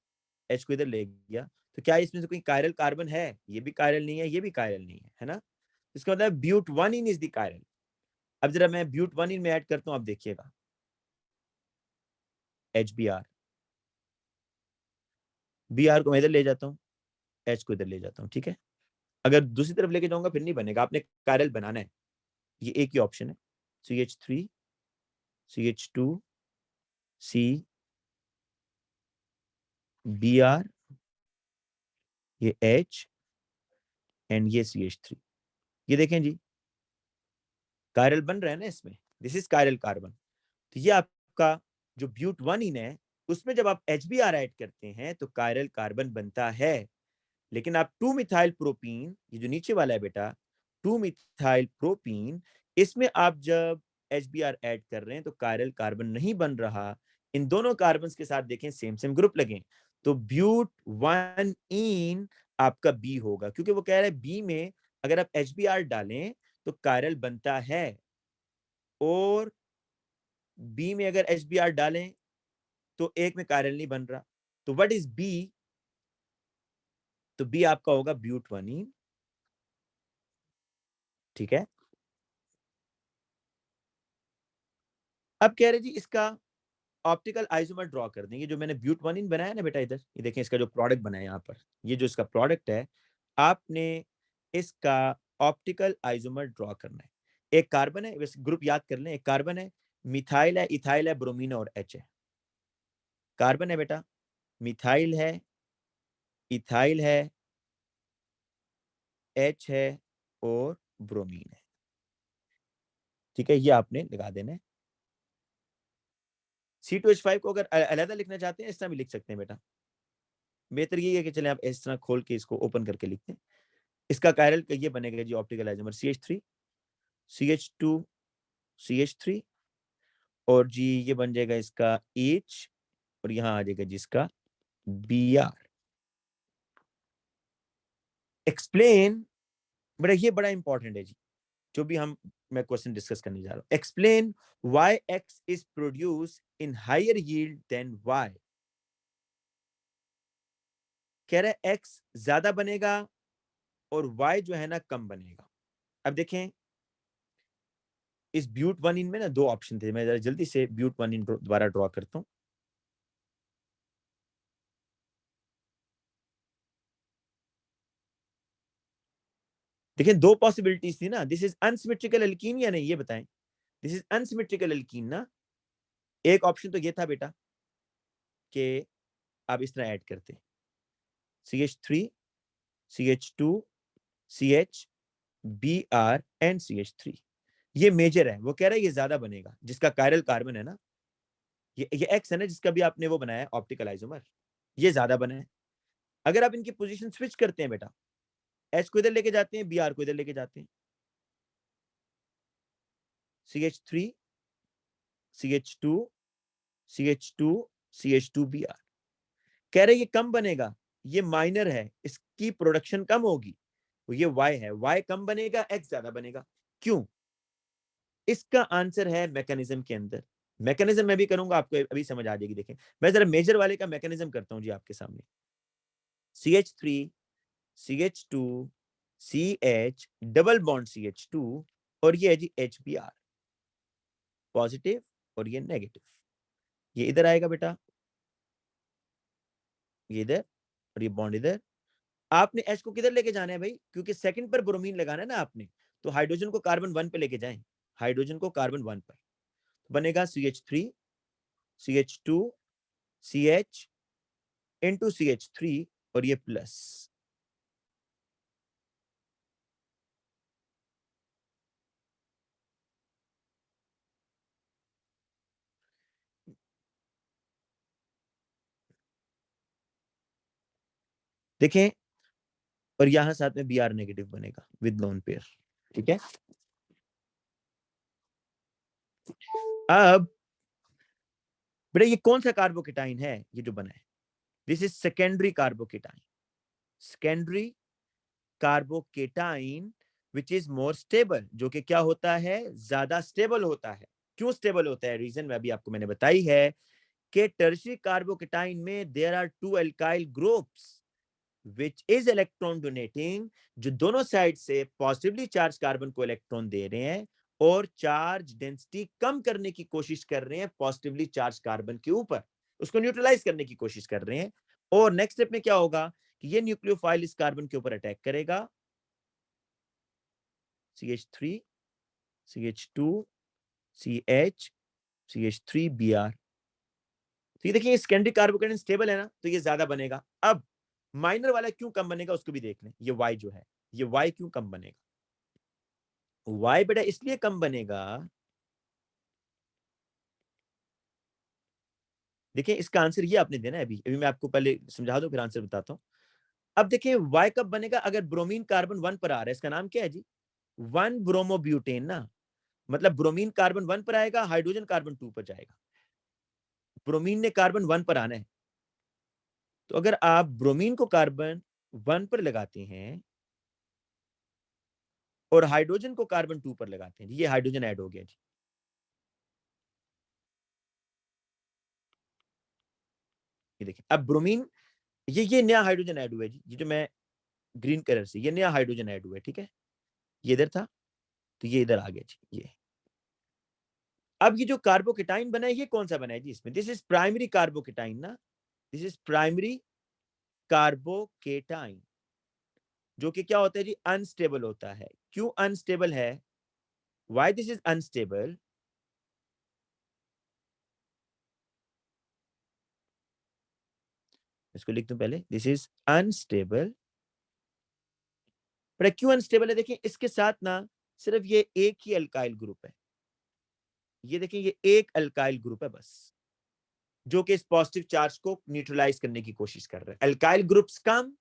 H को इधर ले गया, तो क्या इसमें से कोई कायरल कार्बन है? ये भी कायरल नहीं है, ये भी कायरल नहीं है, है ना? इसका मतलब but 1 ene is the chiral. अब जरा मैं ब्यूट 1 इन में ऐड करता हूं, आप देखिएगा HBr, Br को मैं इधर ले जाता हूं, H को इधर ले जाता हूं, ठीक है? अगर दूसरी तरफ लेके जाऊंगा फिर नहीं बनेगा, आपने कायरल बनाना है। ये एक ही ऑप्शन है, CH3 CH2 C Br, ये H एंड ये CH3। ये देखें जी, कायरल बन रहा है ना इसमें, दिस इज कायरल कार्बन। तो ये आपका जो ब्यूट 1 है उसमें जब आप HBr ऐड करते हैं तो कायरल कार्बन बनता है। लेकिन आप 2 मिथाइल प्रोपीन, ये जो नीचे वाला है बेटा 2 मिथाइल प्रोपीन, इसमें आप जब HBr ऐड कर रहे हैं तो कायरल कार्बन नहीं बन रहा। इन दोनों कार्बन के साथ देखें सेम सेम ग्रुप लगे, तो ब्यूट 1 इन आपका बी होगा, क्योंकि वो कह रहा है बी में अगर आप HBr डालें तो कायरल बनता है, और बी में अगर HBr डालें तो एक में कायरल नहीं बन रहा। तो व्हाट इज बी? तो बी आपका होगा ब्यूट 1 इन। ठीक है, अब कह रहे जी इसका ऑप्टिकल आइसोमर ड्रॉ कर देंगे। जो मैंने ब्यूट 1 इन बनाया ना बेटा, इधर ये देखें इसका जो प्रोडक्ट बना है यहाँ पर, ये जो इसका प्रोडक्ट है, आपने इसका ऑप्टिकल आइसोमर ड्रॉ करना है। एक कार्बन है, बस ग्रुप याद कर लें, एक कार्बन है, मिथाइल है, इथाइल है, ब्रोमीन और H है। कार्बन है बेटा, मिथाइल है, इथाइल है, H है और ब्रोमीन है। ठीक है, ये आपने लगा देना है। C2H5 को अगर अलग लिखना चाहते हैं इस तरह भी लिख सकते हैं बेटा। बेहतर ये है कि चले आप इस तरह खोल के इसको ओपन करके लिखते हैं। इसका कायरल का ये बनेगा जी optical isomer CH3 CH2 CH3, और जी ये बन जाएगा इसका H, और यहां आ जाएगा जिसका Br। एक्सप्लेन, बड़ा ये बड़ा इंपॉर्टेंट है जी, जो भी मैं क्वेश्चन डिस्कस करने जा रहा हूं। Explain why X is produce in higher yield than Y। कह रहा है X ज्यादा बनेगा और Y जो है ना कम बनेगा। अब देखें इस ब्यूट 1 इन में ना दो ऑप्शन थे, मैं जरा जल्दी से ब्यूट 1 इन दोबारा ड्रॉ करता हूं। देखिए दो पॉसिबिलिटीज थी ना, दिस इज अनसिमेट्रिकल एल्कीन या नहीं, ये बताएं। दिस इज अनसिमेट्रिकल एल्कीन ना। एक ऑप्शन तो ये था बेटा कि आप इस तरह ऐड करते CH3 CH2 CH Br and CH3, ये मेजर है। वो कह रहा है ये ज्यादा बनेगा, जिसका कायरल कार्बन है ना, ये X है ना जिसका भी आपने वो बनाया ऑप्टिकल आइसोमर, ये ज्यादा बना है। अगर आप इनकी पोजीशन स्विच करते हैं बेटा, H को इधर लेके जाते हैं, Br को इधर लेके जाते हैं, CH3 CH2 CH2 CH2Br, कह रहे ये कम बनेगा, ये माइनर है, इसकी प्रोडक्शन कम होगी। तो ये Y है, Y कम बनेगा, X ज्यादा बनेगा। क्यों? इसका आंसर है मैकेनिज्म के अंदर। मैकेनिज्म मैं भी करूंगा, आपको अभी समझ आ जाएगी। देखें मैं जरा मेजर वाले का मैकेनिज्म करता हूं जी आपके सामने। CH3 CH2 CH double bond CH2, और ये है जी HBr पॉजिटिव और ये नेगेटिव। ये इधर आएगा बेटा, ये इधर, और ये बॉन्ड इधर। आपने H को किधर लेके जाना है भाई, क्योंकि सेकंड पर ब्रोमीन लगाना है ना आपने, तो हाइड्रोजन को कार्बन 1 पे लेके जाएं, हाइड्रोजन को कार्बन 1 पर। बनेगा CH3 CH2 CH into CH3, और ये प्लस। देखें, और यहां साथ में Br नेगेटिव बनेगा विद लोन पेयर। ठीक है, अब बेटा ये कौन सा कार्बोकेटाइन है ये जो बना है? This is secondary carbocation, secondary carbocation which is more stable, जो कि क्या होता है, ज्यादा स्टेबल होता है। क्यों स्टेबल होता है? रीजन में अभी आपको मैंने बताई है कि टर्शियरी कार्बोकेटाइन में there are two alkyl groups which is electron donating, जो दोनों साइड से पॉजिटिवली चार्ज कार्बन को इलेक्ट्रॉन दे रहे हैं और चार्ज डेंसिटी कम करने की कोशिश कर रहे हैं पॉजिटिवली चार्ज कार्बन के ऊपर, उसको न्यूट्रलाइज करने की कोशिश कर रहे हैं। और नेक्स्ट स्टेप में क्या होगा कि ये न्यूक्लियोफाइल इस कार्बन के ऊपर अटैक करेगा, CH3 CH2 CH CH3Br। तो ये देखिए सेकेंडरी कार्बोकेटाइन स्टेबल है ना, तो ये ज्यादा बनेगा। अब माइनर वाला क्यों कम बनेगा उसको भी देख लें। ये Y जो है, ये Y क्यों कम बनेगा? वाई बेटा इसलिए कम बनेगा, देखिए इसका आंसर ये आपने देना है। अभी अभी मैं आपको पहले समझा दूं फिर आंसर बताता हूं। अब देखिए वाई कब बनेगा, अगर ब्रोमीन कार्बन 1 पर आ रहा है, इसका नाम क्या है जी, 1 ब्रोमोब्यूटेन ना, मतलब ब्रोमीन कार्बन 1 पर आएगा, हाइड्रोजन कार्बन 2 पर जाएगा। ब्रोमीन ने कार्बन 1 पर आना है, तो अगर आप ब्रोमीन को कार्बन 1 पर लगाते हैं और हाइड्रोजन को कार्बन 2 पर लगाते हैं, ये हाइड्रोजन ऐड हो गया जी। ये देखिए अब ब्रोमीन, ये नया हाइड्रोजन ऐड हुआ है जी, ये जो मैं ग्रीन कलर से, ये नया हाइड्रोजन ऐड हुआ है, ठीक है, ये इधर था तो ये इधर आ गया जी। ये अब ये जो कार्बोकेटाइन बना है, ये कौन सा बना है जी इसमें, दिस इज प्राइमरी कार्बोकेटाइन ना, दिस इज प्राइमरी कार्बोकेटाइन, जो कि क्या होता है जी, अनस्टेबल होता है। क्यों अनस्टेबल है, व्हाई दिस इज अनस्टेबल, इसको लिख दूं पहले, दिस इज अनस्टेबल। पर क्यों अनस्टेबल है, देखिए इसके साथ ना सिर्फ ये एक ही अल्काइल ग्रुप है, ये देखिए ये एक अल्काइल ग्रुप है बस, जो कि इस पॉजिटिव चार्ज को न्यूट्रलाइज करने की कोशिश कर रहे हैं। अल्काइल ग्रुप्स कम,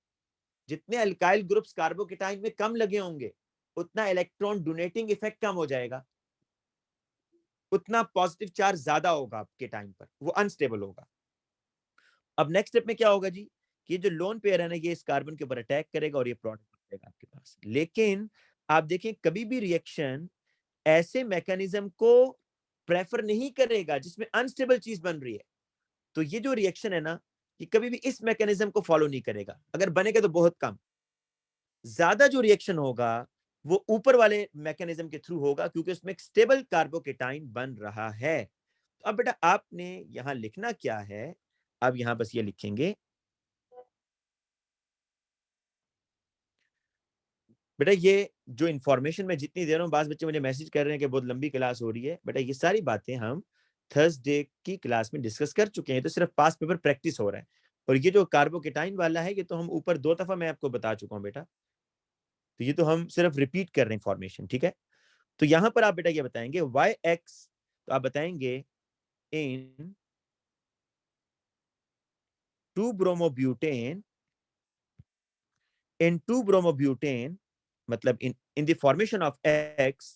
जितने अल्काइल ग्रुप्स कार्बोकेटाइन में कम लगे होंगे, उतना इलेक्ट्रॉन डोनेटिंग इफेक्ट कम हो जाएगा, उतना पॉजिटिव चार्ज ज्यादा होगा आपके टाइम पर, वो अनस्टेबल होगा। अब नेक्स्ट स्टेप में क्या होगा जी, कि ये जो लोन पेयर है ना, ये इस कार्बन के ऊपर अटैक करेगा और ये प्रोडक्ट बनेगा आपके पास। लेकिन आप देखें कभी भी रिएक्शन ऐसे मैकेनिज्म को प्रेफर नहीं करेगा जिसमें अनस्टेबल चीज बन रही है। तो ये जो रिएक्शन है ना, ये कभी भी इस मैकेनिज्म को फॉलो नहीं करेगा, अगर बनेगा तो बहुत कम। ज्यादा जो रिएक्शन होगा वो ऊपर वाले मैकेनिज्म के थ्रू होगा, क्योंकि उसमें एक स्टेबल कार्बोकेटाइन बन रहा है। तो अब बेटा आपने यहां लिखना क्या है, अब यहां बस ये लिखेंगे, बेटा ये जो इन्फॉर्मेशन मैं जितनी दे रहा हूँ, बास बच्चे मुझे मैसेज कर रहे हैं कि बहुत लंबी क्लास हो रही है, बेटा ये सारी बातें हम थर्सडे की क्लास में डिस्कस कर चुके हैं, तो सिर्फ पास पेपर प्रैक्टिस हो रहा है। और ये जो कार्बोकेटाइन वाला है, ये तो हम ऊपर 2 दफा मैं आपको बता चुका हूँ बेटा, तो ये तो हम सिर्फ रिपीट कर रहे हैं इन्फॉर्मेशन, ठीक है। तो यहां पर आप बेटा ये बताएंगे वाई एक्स, तो आप बताएंगे इन 2 ब्रोमोब्यूटेन, इन 2 ब्रोमोब्यूटेन, मतलब in the formation of X,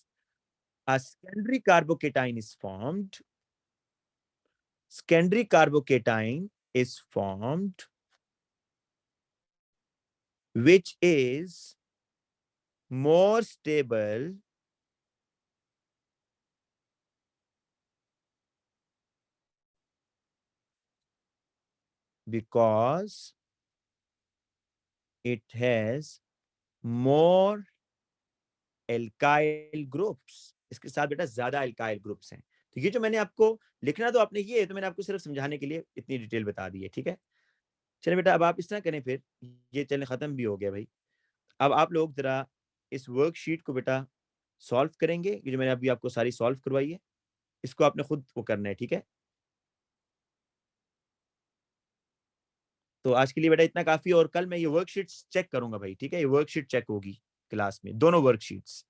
a secondary carbocation is formed. Secondary carbocation is formed, which is more stable because it has more alkyl groups. इसके साथ बेटा ज्यादा अल्काइल ग्रुप्स हैं। तो ये जो मैंने आपको लिखना, तो आपने ये, तो मैंने आपको सिर्फ समझाने के लिए इतनी डिटेल बता दी है, ठीक है। चलिए बेटा अब आप इस तरह करें, फिर ये चलें खत्म भी हो गया भाई। अब आप लोग जरा इस वर्कशीट को बेटा सॉल्व करेंगे, ये जो मैंने अभी आपको सारी सॉल्व करवाई है, इसको आपने खुद वो करना है, ठीक है। तो आज के लिए बेटा इतना काफी, और कल मैं ये वर्कशीट्स चेक करूंगा भाई, ठीक है, ये वर्कशीट चेक होगी क्लास में, दोनों वर्कशीट्स।